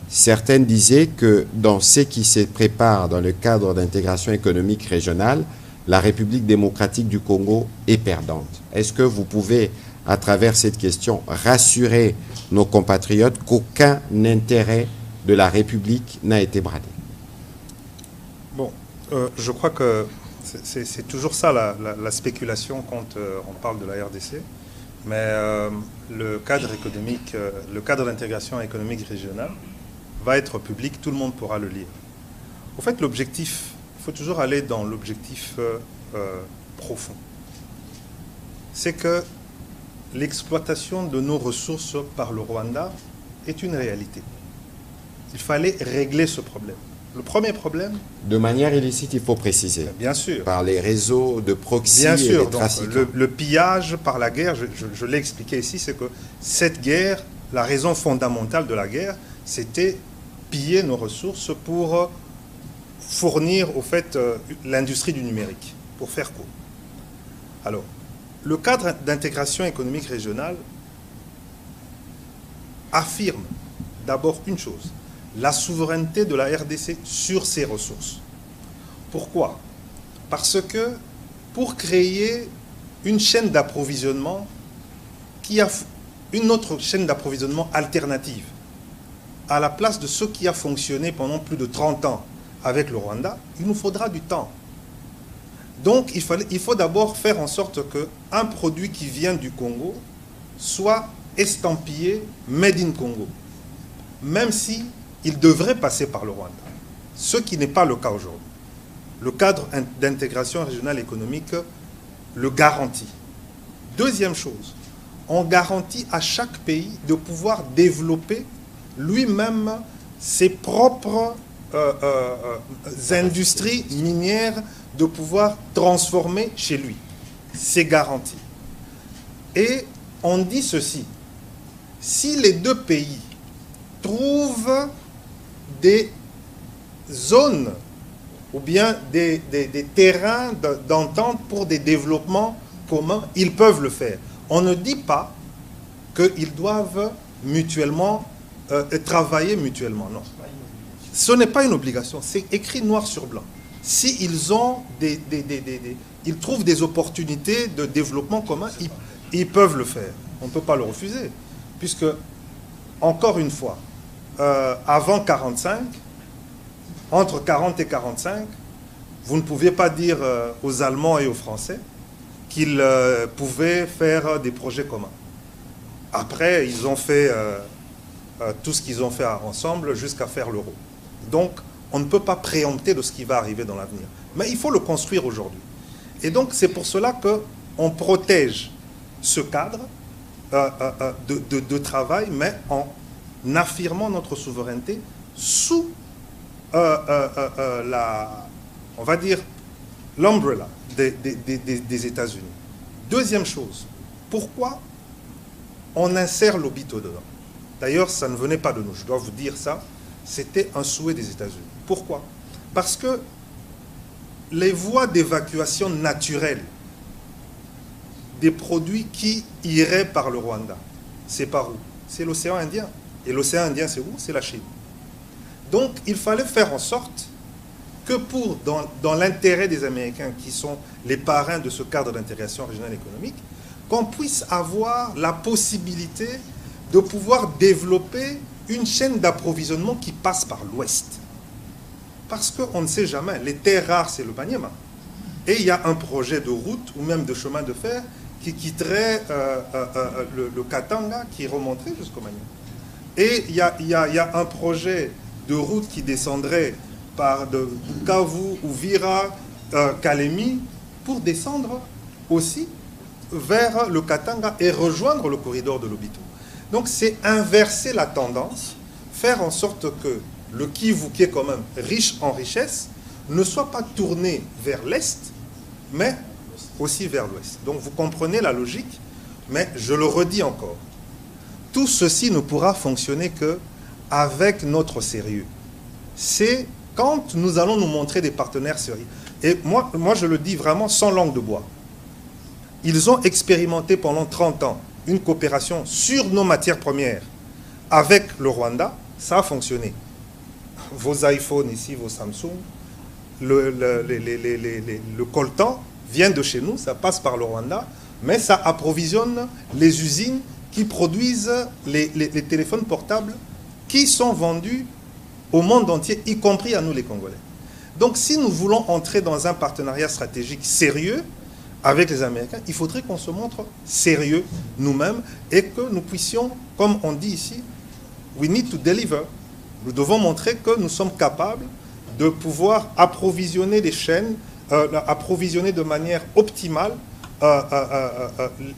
A: Certains disaient que dans ce qui se prépare dans le cadre d'intégration économique régionale, la République démocratique du Congo est perdante. Est-ce que vous pouvez, à travers cette question, rassurer nos compatriotes qu'aucun intérêt de la République n'a été bradé?
C: Bon, je crois que c'est toujours ça la spéculation quand on parle de la RDC. Mais le cadre économique, le cadre d'intégration économique régionale va être public, tout le monde pourra le lire. Au fait, l'objectif, il faut toujours aller dans l'objectif profond. C'est que l'exploitation de nos ressources par le Rwanda est une réalité. Il fallait régler ce problème. Le premier problème...
A: De manière illicite, il faut préciser.
C: Bien sûr.
A: Par les réseaux de proxy
C: bien
A: et
C: sûr,
A: les trafiquants.
C: Le pillage par la guerre, je l'ai expliqué ici, c'est que cette guerre, la raison fondamentale de la guerre, c'était piller nos ressources pour fournir, au fait, l'industrie du numérique, pour faire court. Alors, le cadre d'intégration économique régionale affirme d'abord une chose, la souveraineté de la RDC sur ses ressources. Pourquoi? Parce que pour créer une chaîne d'approvisionnement qui a une autre chaîne d'approvisionnement alternative à la place de ce qui a fonctionné pendant plus de 30 ans avec le Rwanda, il nous faudra du temps. Donc il faut d'abord faire en sorte qu'un produit qui vient du Congo soit estampillé Made in Congo, même si il devrait passer par le Rwanda, ce qui n'est pas le cas aujourd'hui. Le cadre d'intégration régionale économique le garantit. Deuxième chose, on garantit à chaque pays de pouvoir développer lui-même ses propres industries minières, de pouvoir transformer chez lui. C'est garanti. Et on dit ceci, si les deux pays trouvent des zones ou bien des terrains d'entente pour des développements communs, ils peuvent le faire. On ne dit pas qu'ils doivent mutuellement travailler mutuellement, non. Ce n'est pas une obligation, c'est écrit noir sur blanc. s'ils ont ils trouvent des opportunités de développement commun, ils peuvent le faire. On ne peut pas le refuser. Puisque, encore une fois, avant 45, entre 40 et 45, vous ne pouviez pas dire aux Allemands et aux Français qu'ils pouvaient faire des projets communs. Après, ils ont fait tout ce qu'ils ont fait ensemble jusqu'à faire l'euro. Donc, on ne peut pas préempter de ce qui va arriver dans l'avenir. Mais il faut le construire aujourd'hui. Et donc, c'est pour cela qu'on protège ce cadre de travail, mais en affirmant notre souveraineté sous on va dire, l'umbrella des États-Unis. Deuxième chose, pourquoi on insère l'Obito dedans? D'ailleurs, ça ne venait pas de nous, je dois vous dire ça, c'était un souhait des États-Unis. Pourquoi? Parce que les voies d'évacuation naturelles des produits qui iraient par le Rwanda, c'est par où? C'est l'océan Indien. Et l'océan Indien, c'est où? C'est la Chine. Donc, il fallait faire en sorte que dans l'intérêt des Américains, qui sont les parrains de ce cadre d'intégration régionale économique, qu'on puisse avoir la possibilité de pouvoir développer une chaîne d'approvisionnement qui passe par l'Ouest. Parce qu'on ne sait jamais, les terres rares, c'est le Maniema. Et il y a un projet de route ou même de chemin de fer qui quitterait le Katanga, qui remonterait jusqu'au Maniema. Et il y a un projet de route qui descendrait de Bukavu, Uvira, Kalemi, pour descendre aussi vers le Katanga et rejoindre le corridor de l'Obito. Donc c'est inverser la tendance, faire en sorte que le Kivu, qui est quand même riche en richesse, ne soit pas tourné vers l'Est, mais aussi vers l'Ouest. Donc vous comprenez la logique, mais je le redis encore. Tout ceci ne pourra fonctionner qu'avec notre sérieux. C'est quand nous allons nous montrer des partenaires sérieux. Et moi, je le dis vraiment sans langue de bois. Ils ont expérimenté pendant 30 ans une coopération sur nos matières premières avec le Rwanda. Ça a fonctionné. Vos iPhones ici, vos Samsung, le coltan vient de chez nous, ça passe par le Rwanda, mais ça approvisionne les usines qui produisent les téléphones portables qui sont vendus au monde entier, y compris à nous les Congolais. Donc si nous voulons entrer dans un partenariat stratégique sérieux avec les Américains, il faudrait qu'on se montre sérieux nous-mêmes et que nous puissions, comme on dit ici, we need to deliver. Nous devons montrer que nous sommes capables de pouvoir approvisionner les chaînes, approvisionner de manière optimale,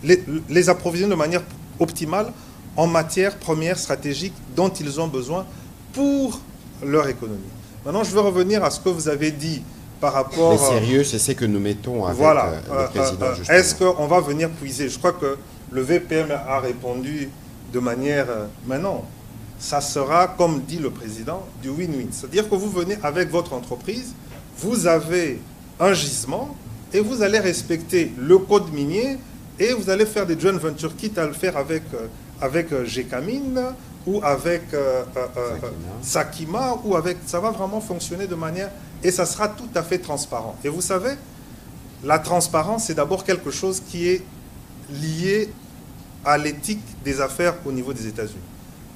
C: les approvisionner de manière optimale en matières premières stratégiques dont ils ont besoin pour leur économie. Maintenant, je veux revenir à ce que vous avez dit par rapport...
A: Les sérieux, c'est ce que nous mettons avec le président.
C: Est-ce qu'on va venir puiser? Je crois que le VPM a répondu de manière... mais non, ça sera, comme dit le président, du win-win. C'est-à-dire que vous venez avec votre entreprise, vous avez un gisement et vous allez respecter le code minier et vous allez faire des joint ventures, quitte à le faire avec Gécamine ou avec Sakima, ou avec... Ça va vraiment fonctionner de manière... Et ça sera tout à fait transparent. Et vous savez, la transparence, c'est d'abord quelque chose qui est lié à l'éthique des affaires au niveau des États-Unis.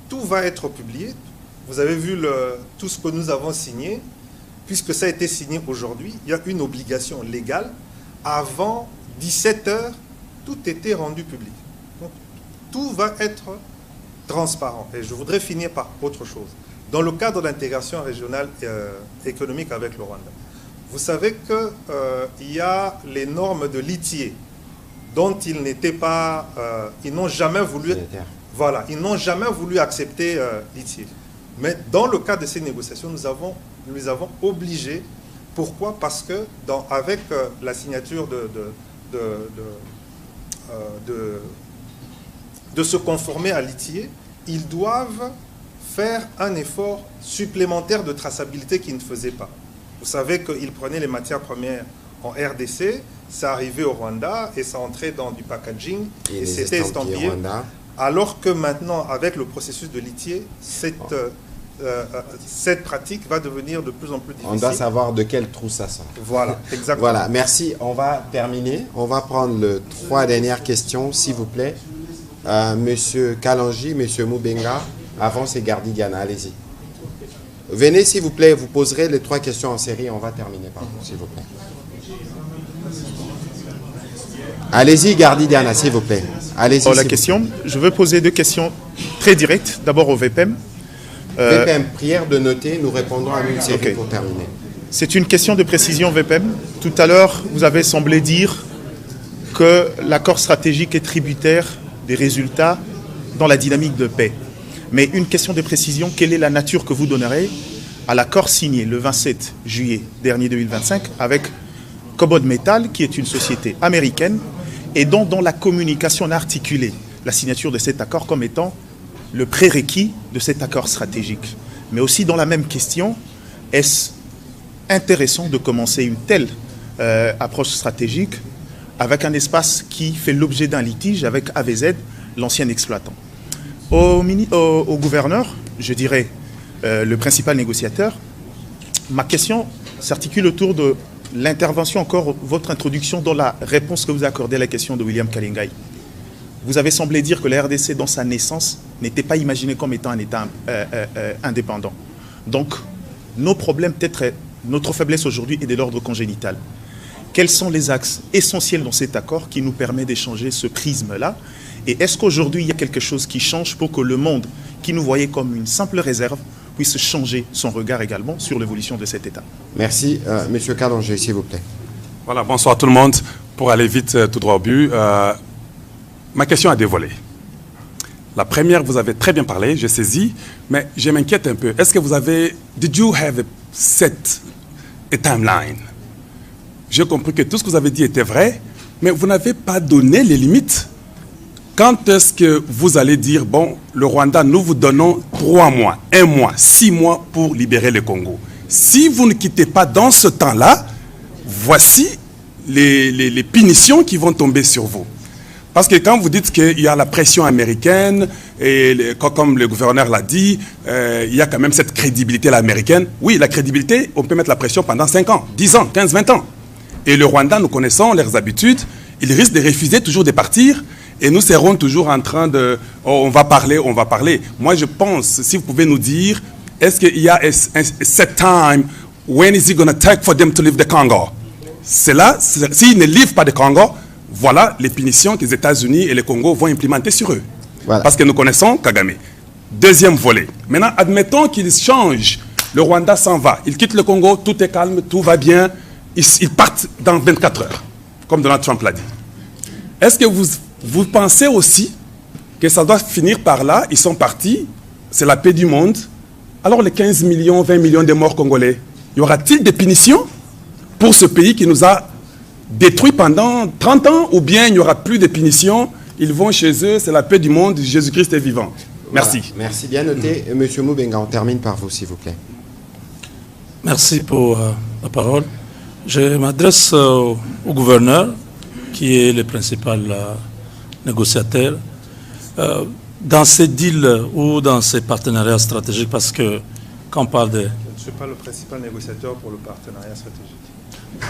C: Tout va être publié. Vous avez vu tout ce que nous avons signé. Puisque ça a été signé aujourd'hui, il y a une obligation légale. Avant 17 heures, tout était rendu public. Donc, tout va être transparent. Et je voudrais finir par autre chose. Dans le cadre d'intégration régionale économique avec le Rwanda, vous savez qu'il y a les normes de l'ITIE dont ils n'étaient pas... ils n'ont jamais voulu... Voilà, ils n'ont jamais voulu accepter l'ITIE. Mais dans le cadre de ces négociations, nous les avons obligés. Pourquoi? Parce que avec la signature de se conformer à l'ITIE, ils doivent faire un effort supplémentaire de traçabilité qu'ils ne faisaient pas. Vous savez qu'ils prenaient les matières premières en RDC, ça arrivait au Rwanda et ça entrait dans du packaging et c'était estampillé. Alors que maintenant, avec le processus de l'ITIE, cette pratique va devenir de plus en plus difficile.
A: On doit savoir de quel trou ça sort.
C: Voilà, exactement.
A: Voilà, merci. On va terminer. On va prendre les 3 dernières questions, s'il vous plaît. Monsieur Kalanji, Monsieur Moubenga, avant c'est Gardidiana, allez-y. Venez, s'il vous plaît, vous poserez les 3 questions en série. On va terminer par vous, s'il vous plaît. Allez-y, Gardidiana, s'il vous plaît. Allez-y.
D: Pour la question, je veux poser 2 questions très directes. D'abord au VPM.
A: VPM, prière de noter, nous répondons à une série pour terminer.
D: C'est une question de précision VPM. Tout à l'heure, vous avez semblé dire que l'accord stratégique est tributaire des résultats dans la dynamique de paix. Mais une question de précision, quelle est la nature que vous donnerez à l'accord signé le 27 juillet dernier 2025 avec Cobod Metal, qui est une société américaine, et dont dans la communication on a articulé la signature de cet accord comme étant le prérequis de cet accord stratégique. Mais aussi dans la même question, est-ce intéressant de commencer une telle approche stratégique avec un espace qui fait l'objet d'un litige avec AVZ, l'ancien exploitant? Au gouverneur, je dirais le principal négociateur, ma question s'articule autour de l'intervention, encore votre introduction dans la réponse que vous accordez à la question de William Kalingai. Vous avez semblé dire que la RDC, dans sa naissance, n'était pas imaginée comme étant un État indépendant. Donc, nos problèmes, peut-être notre faiblesse aujourd'hui est de l'ordre congénital. Quels sont les axes essentiels dans cet accord qui nous permet d'échanger ce prisme-là? Et est-ce qu'aujourd'hui, il y a quelque chose qui change pour que le monde, qui nous voyait comme une simple réserve, puisse changer son regard également sur l'évolution de cet État?
A: Merci. Monsieur Kalanji, s'il vous plaît.
L: Voilà, bonsoir tout le monde. Pour aller vite, tout droit au but, ma question a 2 volets. La première, vous avez très bien parlé, j'ai saisi, mais je m'inquiète un peu. Est-ce que vous avez... Did you have a timeline? J'ai compris que tout ce que vous avez dit était vrai, mais vous n'avez pas donné les limites. Quand est-ce que vous allez dire, bon, le Rwanda, nous vous donnons 3 mois, 1 mois, 6 mois pour libérer le Congo? Si vous ne quittez pas dans ce temps-là, voici les punitions qui vont tomber sur vous. Parce que quand vous dites qu'il y a la pression américaine, et comme le gouverneur l'a dit, il y a quand même cette crédibilité américaine. Oui, la crédibilité, on peut mettre la pression pendant 5 ans, 10 ans, 15, 20 ans. Et le Rwanda, nous connaissons leurs habitudes, ils risquent de refuser toujours de partir, et nous serons toujours en train de... Oh, on va parler, on va parler. Moi, je pense, si vous pouvez nous dire, est-ce qu'il y a un set time, when is it going to take for them to leave the Congo? C'est là, s'ils ne livrent pas de Congo, voilà les punitions que les États-Unis et le Congo vont implémenter sur eux. Voilà. Parce que nous connaissons Kagame. Deuxième volet. Maintenant, admettons qu'ils changent. Le Rwanda s'en va. Ils quittent le Congo, tout est calme, tout va bien. Ils partent dans 24 heures, comme Donald Trump l'a dit. Est-ce que vous pensez aussi que ça doit finir par là? Ils sont partis, c'est la paix du monde. Alors les 15 millions, 20 millions de morts congolais, y aura-t-il des punitions pour ce pays qui nous a détruits pendant 30 ans? Ou bien il n'y aura plus de punitions, ils vont chez eux, c'est la paix du monde, Jésus-Christ est vivant. Merci.
A: Voilà. Merci, bien noté. Monsieur Moubenga, on termine par vous, s'il vous plaît.
M: Merci pour la parole. Je m'adresse au gouverneur, qui est le principal négociateur. Dans ces deals ou dans ces partenariats stratégiques, parce que quand on parle de...
C: Je ne suis pas le principal négociateur pour le partenariat stratégique.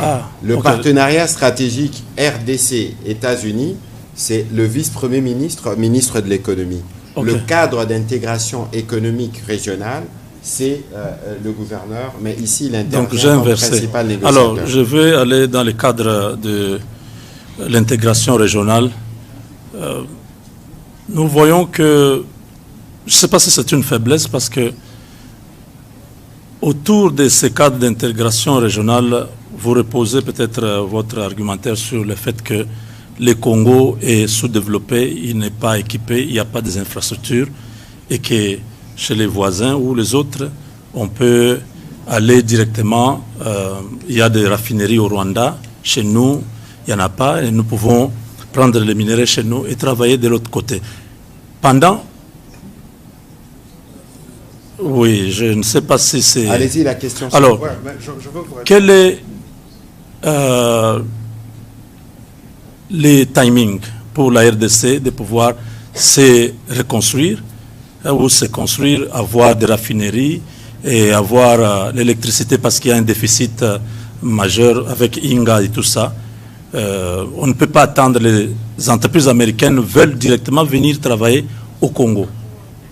A: Ah, le partenariat stratégique RDC-États-Unis, c'est le vice-premier ministre, ministre de l'économie. Le cadre d'intégration économique régionale, c'est le gouverneur, mais ici, il intervient comme principal négociateur.
M: Alors, je vais aller dans le cadre de l'intégration régionale. Nous voyons que, je ne sais pas si c'est une faiblesse, parce que autour de ces cadres d'intégration régionale, vous reposez peut-être votre argumentaire sur le fait que le Congo est sous-développé, il n'est pas équipé, il n'y a pas des infrastructures, et que chez les voisins ou les autres, on peut aller directement, il y a des raffineries au Rwanda, chez nous, il n'y en a pas, et nous pouvons prendre les minéraux chez nous et travailler de l'autre côté. Pendant... Oui, je ne sais pas si c'est...
A: Allez-y, la question.
M: Alors, quel est les timings pour la RDC de pouvoir se reconstruire où se construire, avoir des raffineries et avoir l'électricité parce qu'il y a un déficit majeur avec Inga et tout ça. On ne peut pas attendre, les entreprises américaines veulent directement venir travailler au Congo.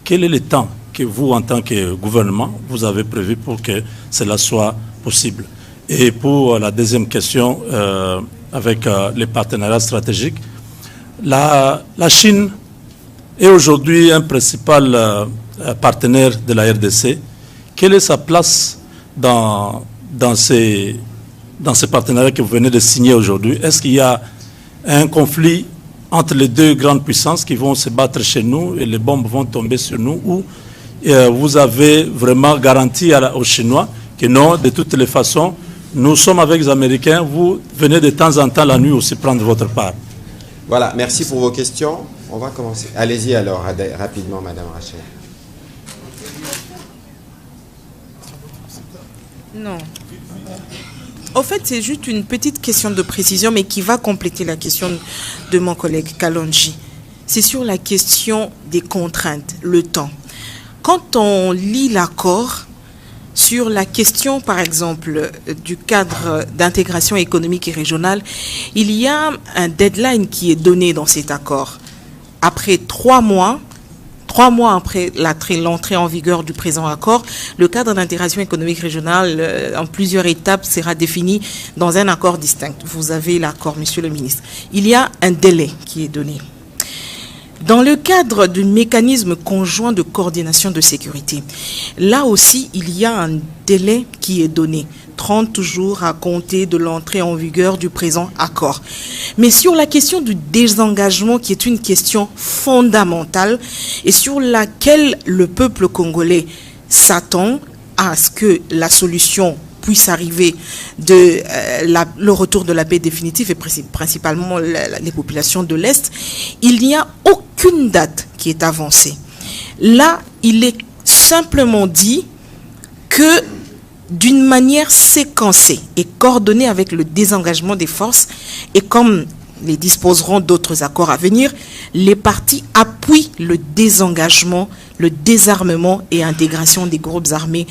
M: Quel est le temps que vous, en tant que gouvernement, vous avez prévu pour que cela soit possible? Et pour la deuxième question, avec les partenariats stratégiques, la Chine est aujourd'hui un principal partenaire de la RDC. Quelle est sa place dans ces partenariats que vous venez de signer aujourd'hui? Est-ce qu'il y a un conflit entre les deux grandes puissances qui vont se battre chez nous et les bombes vont tomber sur nous, ou vous avez vraiment garanti aux Chinois que non, de toutes les façons, nous sommes avec les Américains, vous venez de temps en temps la nuit aussi prendre votre part?
A: Voilà, merci pour vos questions. On va commencer. Allez-y alors, rapidement, Madame Rachel.
N: Non. Au fait, c'est juste une petite question de précision, mais qui va compléter la question de mon collègue Kalonji. C'est sur la question des contraintes, le temps. Quand on lit l'accord sur la question, par exemple, du cadre d'intégration économique et régionale, il y a un deadline qui est donné dans cet accord. Après 3 mois après l'entrée en vigueur du présent accord, le cadre d'intégration économique régionale en plusieurs étapes sera défini dans un accord distinct. Vous avez l'accord, Monsieur le ministre. Il y a un délai qui est donné. Dans le cadre du mécanisme conjoint de coordination de sécurité, là aussi, il y a un délai qui est donné, 30 jours à compter de l'entrée en vigueur du présent accord. Mais sur la question du désengagement, qui est une question fondamentale et sur laquelle le peuple congolais s'attend à ce que la solution puisse arriver de le retour de la paix définitive et principalement les populations de l'Est, il n'y a aucune date qui est avancée. Là, il est simplement dit que d'une manière séquencée et coordonnée avec le désengagement des forces, et comme les disposeront d'autres accords à venir, les partis appuient le désengagement, le désarmement et intégration des groupes armés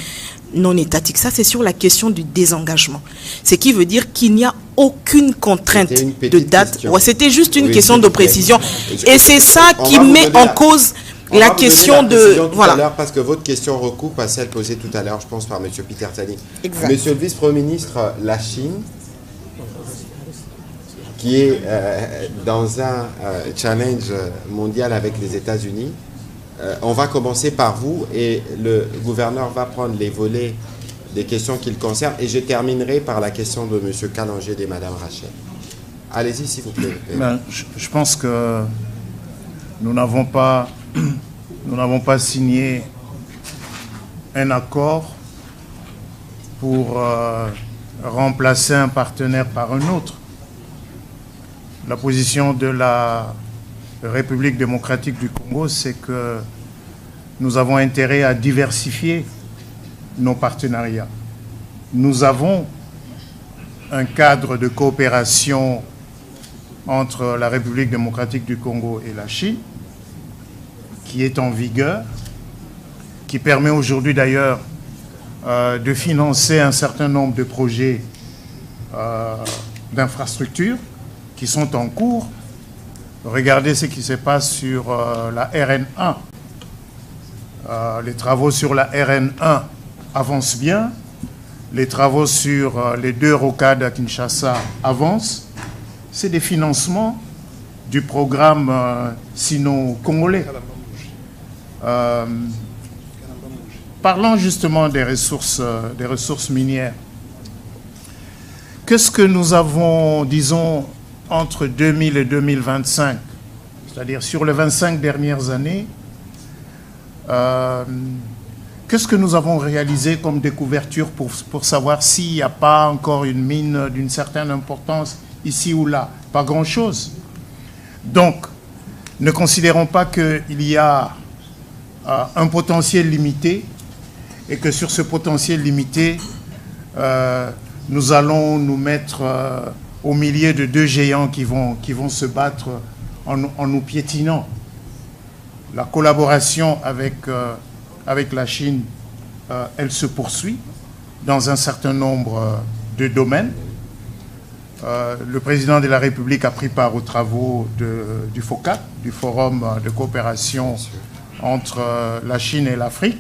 N: non étatiques. Ça, c'est sur la question du désengagement. Ce qui veut dire qu'il n'y a aucune contrainte de date. Ouais, c'était juste une question de précision. Et c'est ça qui met en cause la question de...
A: Voilà. Parce que votre question recoupe à celle posée tout à l'heure, je pense, par M. Peter Tsani. Monsieur le vice-premier ministre, la Chine, qui est dans un challenge mondial avec les États-Unis, on va commencer par vous et le gouverneur va prendre les volets des questions qui le concernent et je terminerai par la question de M. Kalonji et de Mme Rachel. Allez-y, s'il vous plaît.
D: Je pense que nous n'avons pas signé un accord pour remplacer un partenaire par un autre. La position de la République démocratique du Congo, c'est que nous avons intérêt à diversifier nos partenariats. Nous avons un cadre de coopération entre la République démocratique du Congo et la Chine qui est en vigueur, qui permet aujourd'hui d'ailleurs de financer un certain nombre de projets d'infrastructures qui sont en cours. Regardez ce qui se passe sur la RN1. Les travaux sur la RN1 avancent bien. Les travaux sur les 2 rocades à Kinshasa avancent. C'est des financements du programme sino-congolais. Parlons justement des ressources minières. Qu'est-ce que nous avons, disons, entre 2000 et 2025, c'est-à-dire sur les 25 dernières années, qu'est-ce que nous avons réalisé comme découverture pour savoir s'il n'y a pas encore une mine d'une certaine importance ici ou là? Pas grand-chose. Donc, ne considérons pas qu'il y a un potentiel limité et que sur ce potentiel limité, nous allons nous mettre au milieu de 2 géants qui vont se battre en nous piétinant. La collaboration avec la Chine, elle se poursuit dans un certain nombre de domaines. Le président de la République a pris part aux travaux du FOCAC, du Forum de coopération entre la Chine et l'Afrique.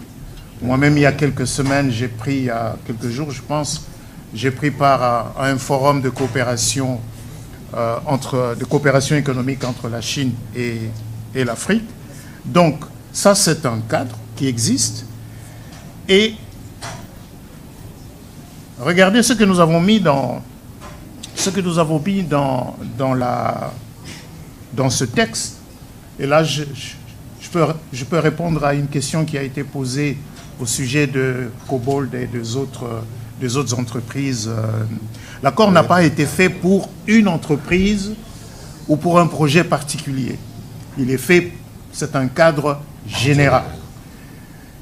D: Moi-même, il y a quelques semaines, il y a quelques jours, je pense, j'ai pris part à un forum de coopération, économique entre la Chine et l'Afrique. Donc, ça, c'est un cadre qui existe. Et regardez ce que nous avons mis dans ce texte. Et là, je peux répondre à une question qui a été posée au sujet de Cobalt et des autres entreprises. L'accord n'a pas été fait pour une entreprise ou pour un projet particulier. Il est fait, c'est un cadre général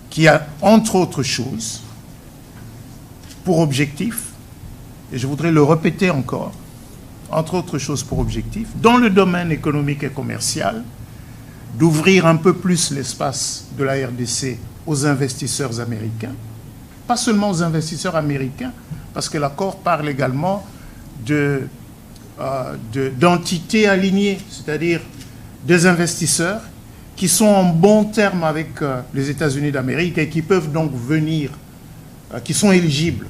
D: qui a, entre autres choses, pour objectif, et je voudrais le répéter encore, entre autres choses pour objectif, dans le domaine économique et commercial, d'ouvrir un peu plus l'espace de la RDC aux investisseurs américains, pas seulement aux investisseurs américains, parce que l'accord parle également d'entités alignées, c'est-à-dire des investisseurs qui sont en bon terme avec les États-Unis d'Amérique et qui peuvent donc venir, qui sont éligibles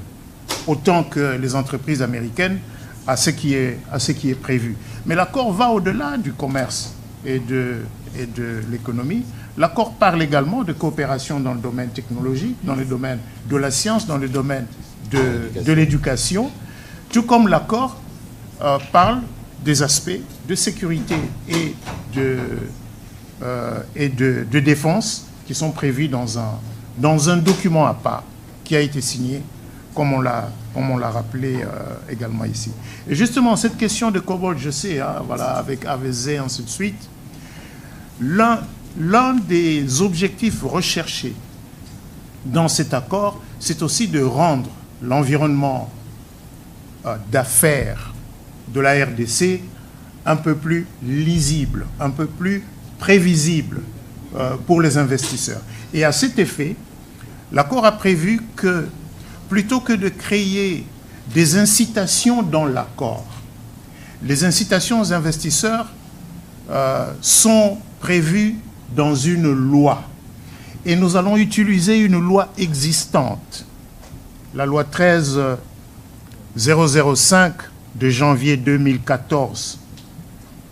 D: autant que les entreprises américaines à ce qui est prévu. Mais l'accord va au-delà du commerce et de l'économie. L'accord parle également de coopération dans le domaine technologique, dans le domaine de la science, dans le domaine de l'éducation, tout comme l'accord parle des aspects de sécurité et de défense qui sont prévus dans un document à part qui a été signé, comme on l'a rappelé également ici. Et justement, cette question de Cobalt, je sais, voilà, avec AVZ et ainsi de suite, l'un des objectifs recherchés dans cet accord, c'est aussi de rendre l'environnement d'affaires de la RDC un peu plus lisible, un peu plus prévisible pour les investisseurs. Et à cet effet, l'accord a prévu que, plutôt que de créer des incitations dans l'accord, les incitations aux investisseurs sont prévues dans une loi. Et nous allons utiliser une loi existante, la loi 13-005 de janvier 2014.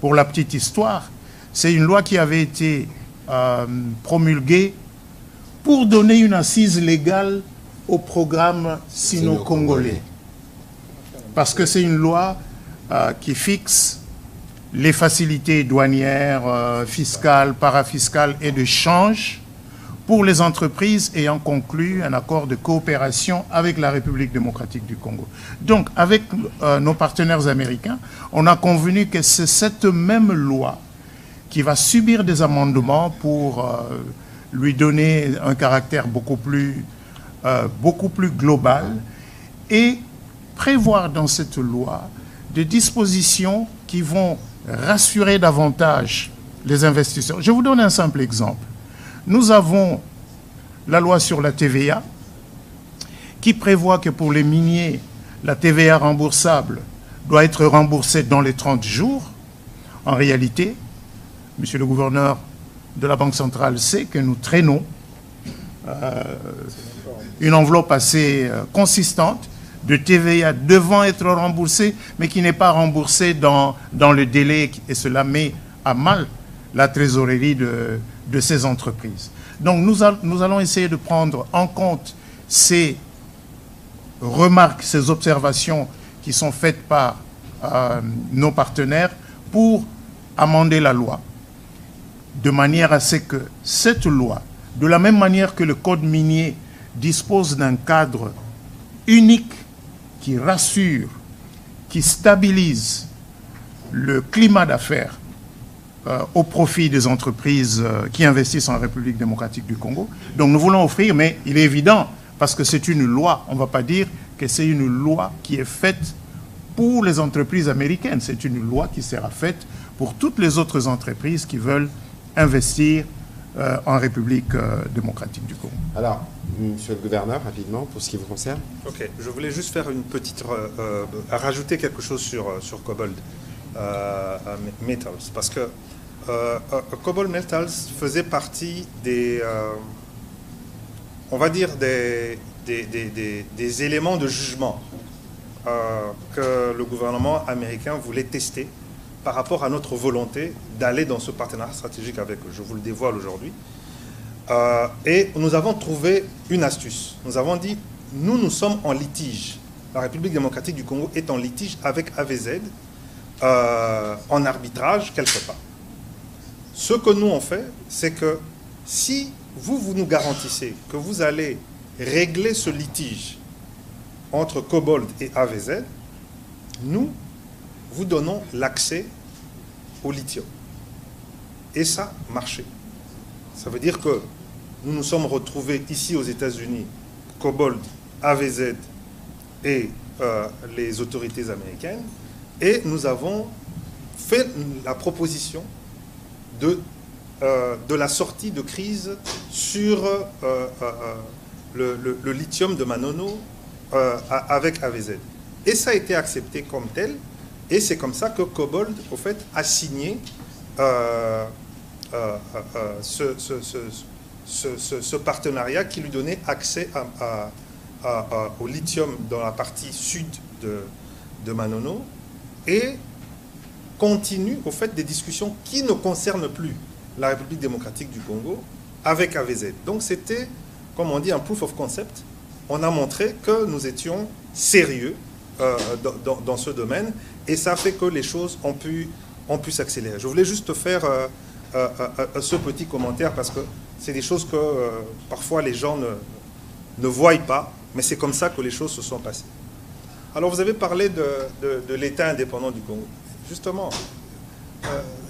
D: Pour la petite histoire, c'est une loi qui avait été promulguée pour donner une assise légale au programme sino-congolais. Parce que c'est une loi qui fixe les facilités douanières, fiscales, parafiscales et de change pour les entreprises ayant conclu un accord de coopération avec la République démocratique du Congo. Donc, avec nos partenaires américains, on a convenu que c'est cette même loi qui va subir des amendements pour lui donner un caractère beaucoup plus global et prévoir dans cette loi des dispositions qui vont rassurer davantage les investisseurs. Je vous donne un simple exemple. Nous avons la loi sur la TVA qui prévoit que pour les miniers, la TVA remboursable doit être remboursée dans les 30 jours. En réalité, monsieur le gouverneur de la Banque centrale sait que nous traînons une enveloppe assez consistante de TVA devant être remboursée, mais qui n'est pas remboursée dans le délai, et cela met à mal la trésorerie de ces entreprises. Donc nous allons essayer de prendre en compte ces remarques, ces observations qui sont faites par nos partenaires pour amender la loi, de manière à ce que cette loi, de la même manière que le Code minier dispose d'un cadre unique qui rassure, qui stabilise le climat d'affaires au profit des entreprises qui investissent en République démocratique du Congo. Donc nous voulons offrir, mais il est évident, parce que c'est une loi, on ne va pas dire que c'est une loi qui est faite pour les entreprises américaines. C'est une loi qui sera faite pour toutes les autres entreprises qui veulent investir en République démocratique du Congo.
A: Alors, monsieur le gouverneur, rapidement, pour ce qui vous concerne.
C: Ok, je voulais juste faire une petite... rajouter quelque chose sur Cobalt Metals, parce que Cobalt Metals faisait partie des... on va dire des éléments de jugement que le gouvernement américain voulait tester par rapport à notre volonté d'aller dans ce partenariat stratégique avec eux. Je vous le dévoile aujourd'hui. Et nous avons trouvé une astuce. Nous avons dit, nous sommes en litige. La République démocratique du Congo est en litige avec AVZ, en arbitrage quelque part. Ce que nous on fait, c'est que si vous nous garantissez que vous allez régler ce litige entre Cobalt et AVZ, nous vous donnons l'accès au lithium. Et ça marchait. Ça veut dire que nous nous sommes retrouvés ici aux États-Unis, Cobalt, AVZ et les autorités américaines, et nous avons fait la proposition de la sortie de crise sur le lithium de Manono avec AVZ. Et ça a été accepté comme tel, et c'est comme ça que Cobalt, au fait, a signé ce partenariat qui lui donnait accès au lithium dans la partie sud de Manono, et continue, au fait, des discussions qui ne concernent plus la République démocratique du Congo avec AVZ. Donc c'était, comme on dit, un proof of concept. On a montré que nous étions sérieux dans ce domaine, et ça fait que les choses ont pu s'accélérer. Je voulais juste faire ce petit commentaire parce que c'est des choses que parfois les gens ne voient pas, mais c'est comme ça que les choses se sont passées. Alors vous avez parlé de l'État indépendant du Congo. Justement,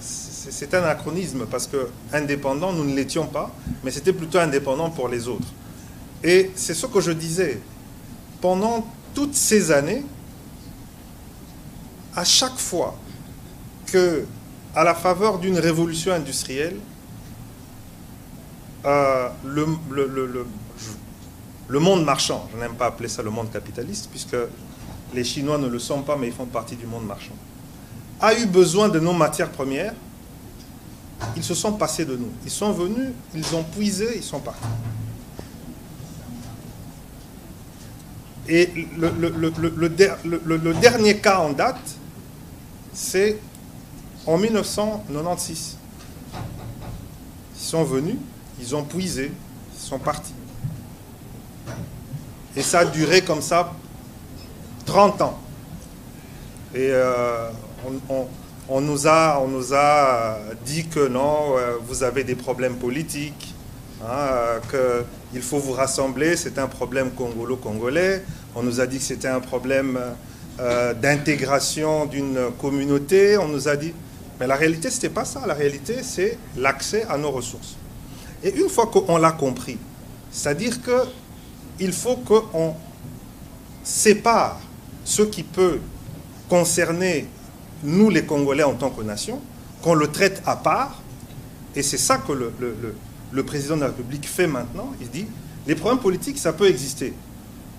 C: c'est un anachronisme parce que indépendant, nous ne l'étions pas, mais c'était plutôt indépendant pour les autres. Et c'est ce que je disais. Pendant toutes ces années, à chaque fois que, à la faveur d'une révolution industrielle, le monde marchand, je n'aime pas appeler ça le monde capitaliste, puisque les Chinois ne le sont pas, mais ils font partie du monde marchand, a eu besoin de nos matières premières, ils se sont passés de nous. Ils sont venus, ils ont puisé, ils sont partis. Et le dernier cas en date, c'est en 1996. Ils sont venus, ils ont puisé, ils sont partis. Et ça a duré comme ça 30 ans. Et on nous a dit que non, vous avez des problèmes politiques, hein, qu'il faut vous rassembler, c'est un problème congolo-congolais. On nous a dit que c'était un problème d'intégration d'une communauté. On nous a dit... Mais la réalité, ce n'était pas ça. La réalité, c'est l'accès à nos ressources. Et une fois qu'on l'a compris, c'est-à-dire qu'il faut qu'on sépare ce qui peut concerner nous, les Congolais, en tant que nation, qu'on le traite à part. Et c'est ça que le président de la République fait maintenant. Il dit, les problèmes politiques, ça peut exister.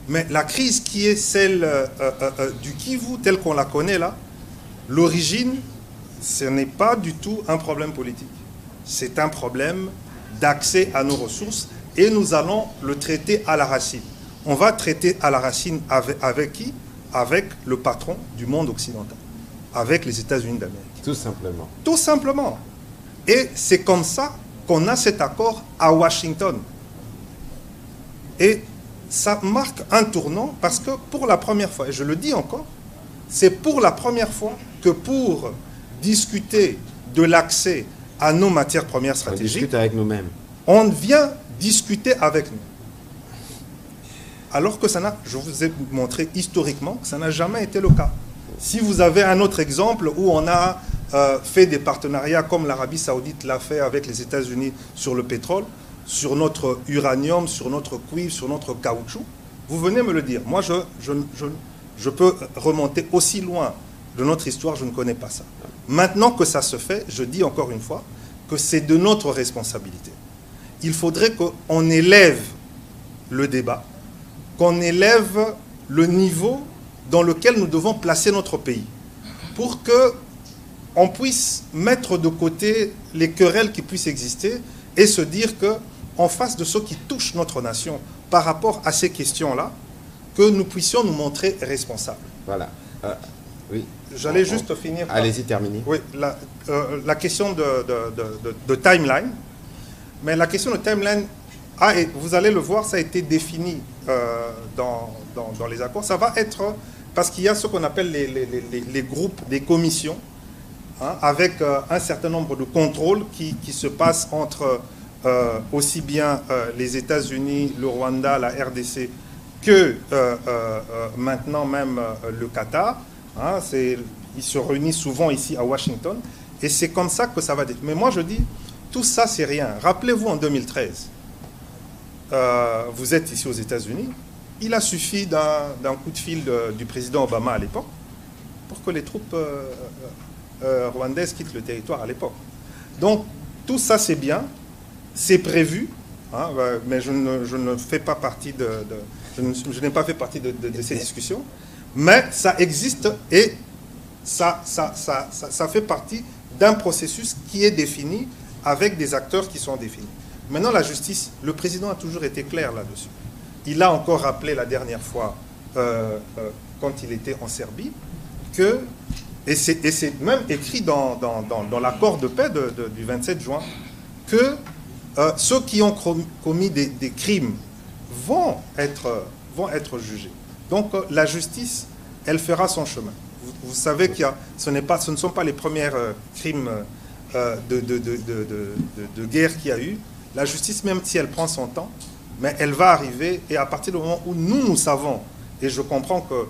C: Mais la crise qui est celle du Kivu, telle qu'on la connaît là, l'origine, ce n'est pas du tout un problème politique. C'est un problème d'accès à nos ressources, et nous allons le traiter à la racine. On va traiter à la racine avec qui? Avec le patron du monde occidental, avec les États-Unis d'Amérique.
A: Tout simplement.
C: Tout simplement. Et c'est comme ça qu'on a cet accord à Washington. Et ça marque un tournant parce que pour la première fois, et je le dis encore, c'est pour la première fois que pour discuter de l'accès à nos matières premières stratégiques,
A: on discute avec nous-mêmes.
C: On vient discuter avec nous. Alors que ça n'a, je vous ai montré historiquement que ça n'a jamais été le cas. Si vous avez un autre exemple où on a fait des partenariats comme l'Arabie Saoudite l'a fait avec les États-Unis sur le pétrole, sur notre uranium, sur notre cuivre, sur notre caoutchouc, vous venez me le dire. Moi, je peux remonter aussi loin de notre histoire, je ne connais pas ça. Maintenant que ça se fait, je dis encore une fois que c'est de notre responsabilité. il faudrait qu'on élève le débat, qu'on élève le niveau dans lequel nous devons placer notre pays, pour qu'on puisse mettre de côté les querelles qui puissent exister et se dire qu'en face de ce qui touche notre nation par rapport à ces questions-là, que nous puissions nous montrer responsables.
A: Voilà. Oui.
C: J'allais juste finir.
A: Allez-y, terminez.
C: Oui, la question de timeline. Mais la question de timeline, et vous allez le voir, ça a été défini dans les accords. Ça va être, parce qu'il y a ce qu'on appelle les groupes, des commissions, hein, avec un certain nombre de contrôles qui se passent entre aussi bien les États-Unis, le Rwanda, la RDC, que maintenant même le Qatar. Hein, ils se réunissent souvent ici à Washington. Et c'est comme ça que ça va être. Mais moi, je dis, tout ça, c'est rien. Rappelez-vous, en 2013, vous êtes ici aux États-Unis. Il a suffi d'un coup de fil du président Obama à l'époque pour que les troupes rwandaises quittent le territoire à l'époque. Donc, tout ça, c'est bien. C'est prévu. Hein, mais je ne fais pas partie je n'ai pas fait partie de ces discussions. Mais ça existe et ça fait partie d'un processus qui est défini avec des acteurs qui sont définis. Maintenant, la justice, le président a toujours été clair là-dessus. Il a encore rappelé la dernière fois, quand il était en Serbie, et c'est même écrit dans l'accord de paix du 27 juin, que ceux qui ont commis des crimes vont être jugés. Donc la justice, elle fera son chemin. Vous savez que ce ne sont pas les premiers crimes de guerre qu'il y a eu. La justice, même si elle prend son temps, mais elle va arriver, et à partir du moment où nous savons, et je comprends que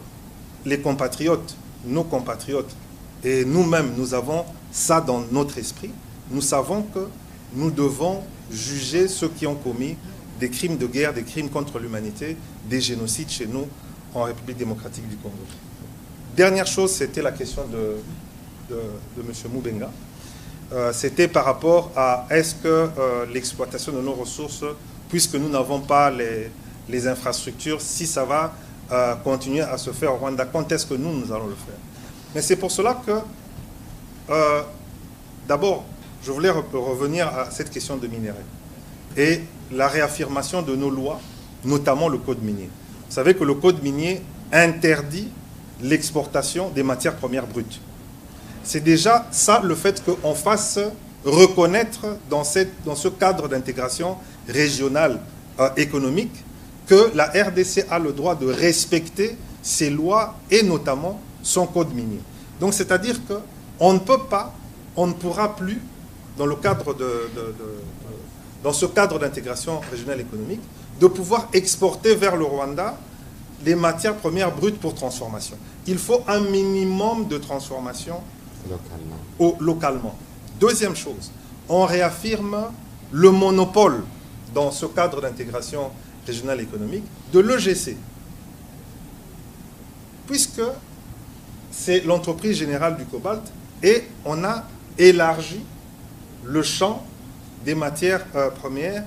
C: les compatriotes, nos compatriotes, et nous-mêmes, nous avons ça dans notre esprit, nous savons que nous devons juger ceux qui ont commis des crimes de guerre, des crimes contre l'humanité, des génocides chez nous, en République démocratique du Congo. Dernière chose, c'était la question de M. Mubenga. C'était par rapport à est-ce que l'exploitation de nos ressources, puisque nous n'avons pas les infrastructures, si ça va continuer à se faire au Rwanda, quand est-ce que nous allons le faire? Mais c'est pour cela que, d'abord, je voulais revenir à cette question de minerais et la réaffirmation de nos lois, notamment le code minier. Vous savez que le code minier interdit l'exportation des matières premières brutes. C'est déjà ça le fait qu'on fasse reconnaître dans ce cadre d'intégration régionale économique que la RDC a le droit de respecter ses lois et notamment son code minier. Donc c'est-à-dire qu'on ne peut pas, on ne pourra plus, dans le cadre dans ce cadre d'intégration régionale économique, de pouvoir exporter vers le Rwanda les matières premières brutes pour transformation. Il faut un minimum de transformation localement. Deuxième chose, on réaffirme le monopole dans ce cadre d'intégration régionale économique de l'EGC, puisque c'est l'entreprise générale du cobalt et on a élargi le champ des matières premières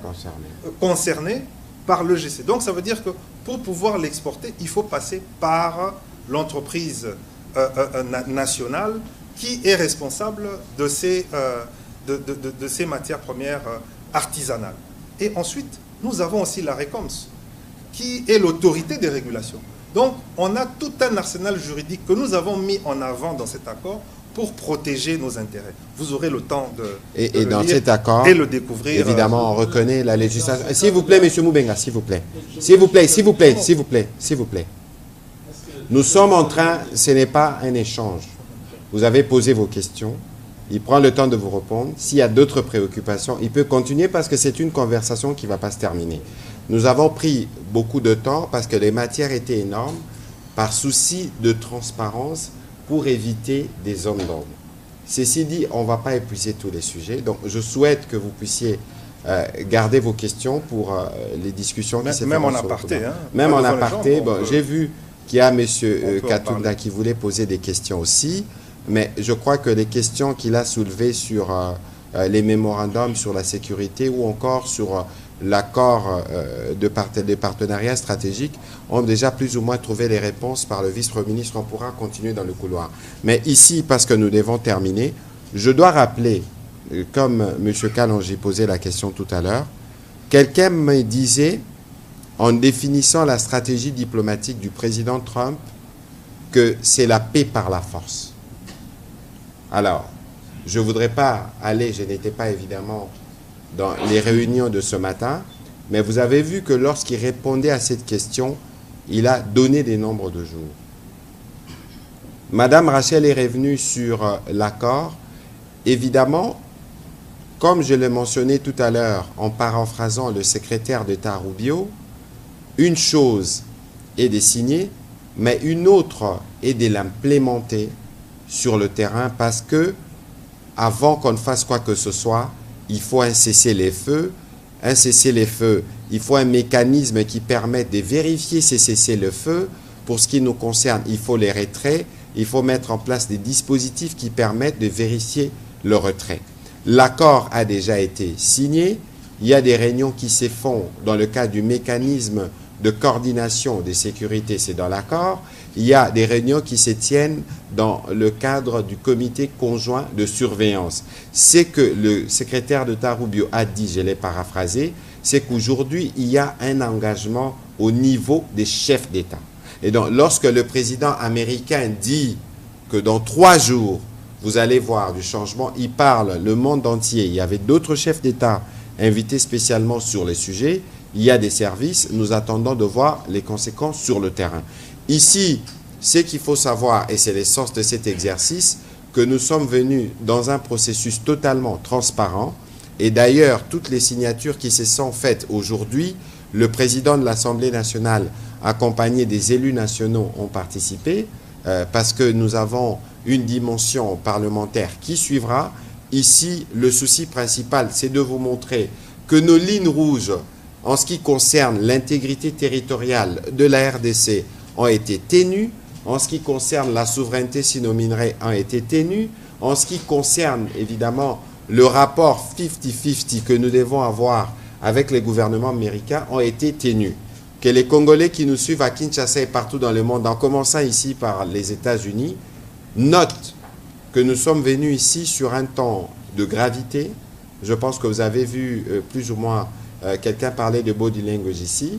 C: concernées par l'EGC. Donc ça veut dire que pour pouvoir l'exporter, il faut passer par l'entreprise nationale qui est responsable de ces matières premières artisanales. Et ensuite, nous avons aussi la RECOMS, qui est l'autorité des régulations. Donc, on a tout un arsenal juridique que nous avons mis en avant dans cet accord pour protéger nos intérêts. Vous aurez le temps de
A: et
C: le
A: dans
C: lire
A: cet accord,
C: et le découvrir.
A: Évidemment, on reconnaît la législation. S'il vous plaît, M. Mubenga, s'il vous plaît. S'il vous plaît, s'il vous plaît, s'il vous plaît, s'il vous plaît. Nous sommes en train, ce n'est pas un échange. Vous avez posé vos questions. Il prend le temps de vous répondre. S'il y a d'autres préoccupations, il peut continuer parce que c'est une conversation qui ne va pas se terminer. Nous avons pris beaucoup de temps parce que les matières étaient énormes, par souci de transparence, pour éviter des zones d'ombre. Ceci dit, on ne va pas épuiser tous les sujets. Donc, je souhaite que vous puissiez garder vos questions pour les discussions qui se feront.
C: Même en aparté. Hein,
A: même en aparté. Bon, j'ai vu qu'il y a M. Katunda qui voulait poser des questions aussi. Mais je crois que les questions qu'il a soulevées sur les mémorandums sur la sécurité ou encore sur l'accord de partenariat stratégique ont déjà plus ou moins trouvé les réponses par le vice-premier ministre. On pourra continuer dans le couloir. Mais ici, parce que nous devons terminer, je dois rappeler, comme M. Kalonji posait la question tout à l'heure, quelqu'un me disait, en définissant la stratégie diplomatique du président Trump, que c'est la paix par la force. Alors, je ne voudrais pas aller, je n'étais pas évidemment dans les réunions de ce matin, mais vous avez vu que lorsqu'il répondait à cette question, il a donné des nombres de jours. Madame Rachel est revenue sur l'accord. Évidemment, comme je l'ai mentionné tout à l'heure en paraphrasant le secrétaire d'État Rubio, une chose est de signer, mais une autre est de l'implémenter sur le terrain parce que, avant qu'on ne fasse quoi que ce soit, il faut un cessez-le-feu. Un cessez-le-feu, il faut un mécanisme qui permette de vérifier ces cessez-le-feu. Pour ce qui nous concerne, il faut les retraits. Il faut mettre en place des dispositifs qui permettent de vérifier le retrait. L'accord a déjà été signé. Il y a des réunions qui se font dans le cadre du mécanisme de coordination des sécurités, c'est dans l'accord. Il y a des réunions qui se tiennent dans le cadre du comité conjoint de surveillance. C'est que le secrétaire d'État Rubio a dit, je l'ai paraphrasé, c'est qu'aujourd'hui, il y a un engagement au niveau des chefs d'État. Et donc, lorsque le président américain dit que dans 3 jours, vous allez voir du changement, il parle le monde entier. Il y avait d'autres chefs d'État invités spécialement sur les sujets. Il y a des services, nous attendons de voir les conséquences sur le terrain. Ici, ce qu'il faut savoir, et c'est l'essence de cet exercice, que nous sommes venus dans un processus totalement transparent. Et d'ailleurs, toutes les signatures qui se sont faites aujourd'hui, le président de l'Assemblée nationale, accompagné des élus nationaux, ont participé, parce que nous avons une dimension parlementaire qui suivra. Ici, le souci principal, c'est de vous montrer que nos lignes rouges, en ce qui concerne l'intégrité territoriale de la RDC, ont été tenues. En ce qui concerne la souveraineté sino-minerais, ont été tenues. En ce qui concerne, évidemment, le rapport 50-50 que nous devons avoir avec les gouvernements américains, ont été tenus. Que les Congolais qui nous suivent à Kinshasa et partout dans le monde, en commençant ici par les États-Unis, notent que nous sommes venus ici sur un temps de gravité. Je pense que vous avez vu plus ou moins quelqu'un parler de body language ici,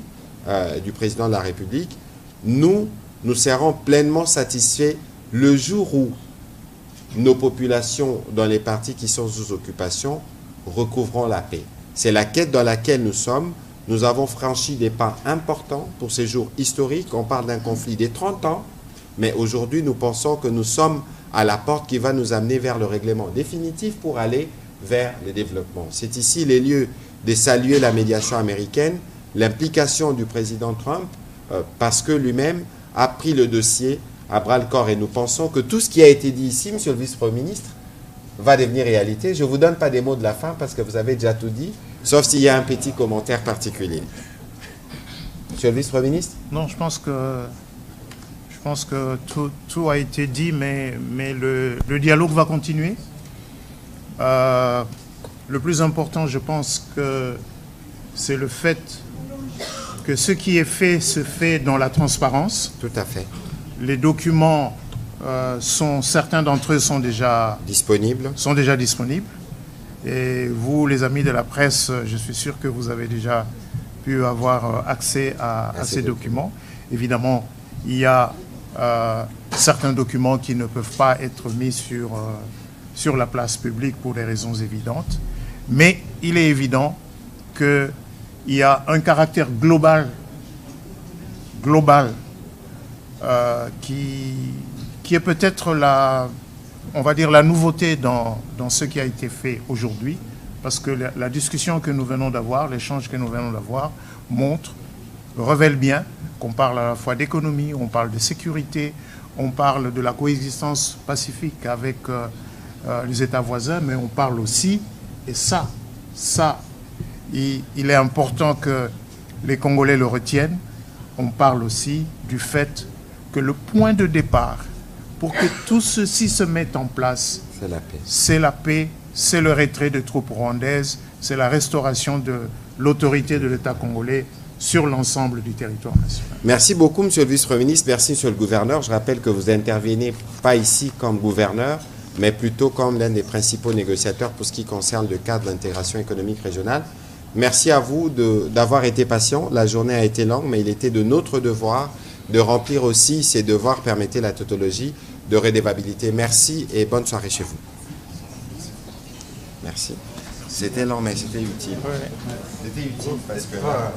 A: du président de la République. Nous serons pleinement satisfaits le jour où nos populations dans les partis qui sont sous occupation recouvreront la paix. C'est la quête dans laquelle nous sommes. Nous avons franchi des pas importants pour ces jours historiques. On parle d'un conflit des 30 ans, mais aujourd'hui nous pensons que nous sommes à la porte qui va nous amener vers le règlement définitif pour aller vers le développement. C'est ici les lieux de saluer la médiation américaine, l'implication du président Trump, parce que lui-même a pris le dossier à bras-le-corps. Et nous pensons que tout ce qui a été dit ici, monsieur le vice-premier ministre, va devenir réalité. Je ne vous donne pas des mots de la fin parce que vous avez déjà tout dit, sauf s'il y a un petit commentaire particulier. Monsieur le vice-premier ministre?
D: Non, je pense que tout a été dit, mais le dialogue va continuer. Le plus important, je pense que c'est le fait que ce qui est fait se fait dans la transparence.
A: Tout à fait.
D: Les documents, certains d'entre eux sont déjà disponibles. Et vous, les amis de la presse, je suis sûr que vous avez déjà pu avoir accès à ces documents. Évidemment, il y a certains documents qui ne peuvent pas être mis sur la place publique pour des raisons évidentes. Mais il est évident qu'il y a un caractère global qui est peut-être on va dire la nouveauté dans ce qui a été fait aujourd'hui, parce que la discussion que nous venons d'avoir, l'échange que nous venons d'avoir, révèle bien qu'on parle à la fois d'économie, on parle de sécurité, on parle de la coexistence pacifique avec les États voisins, mais on parle aussi, et ça, il est important que les Congolais le retiennent, on parle aussi du fait que le point de départ pour que tout ceci se mette en place, c'est la paix c'est le retrait des troupes rwandaises, c'est la restauration de l'autorité de l'État congolais sur l'ensemble du territoire national.
A: Merci beaucoup, Monsieur le Vice-Premier ministre. Merci, Monsieur le Gouverneur. Je rappelle que vous intervenez pas ici comme gouverneur, mais plutôt comme l'un des principaux négociateurs pour ce qui concerne le cadre d'intégration économique régionale. Merci à vous d'avoir été patient. La journée a été longue, mais il était de notre devoir de remplir aussi ces devoirs, permettez la tautologie, de redevabilité. Merci et bonne soirée chez vous. Merci. C'était long, mais c'était utile. C'était utile parce que là,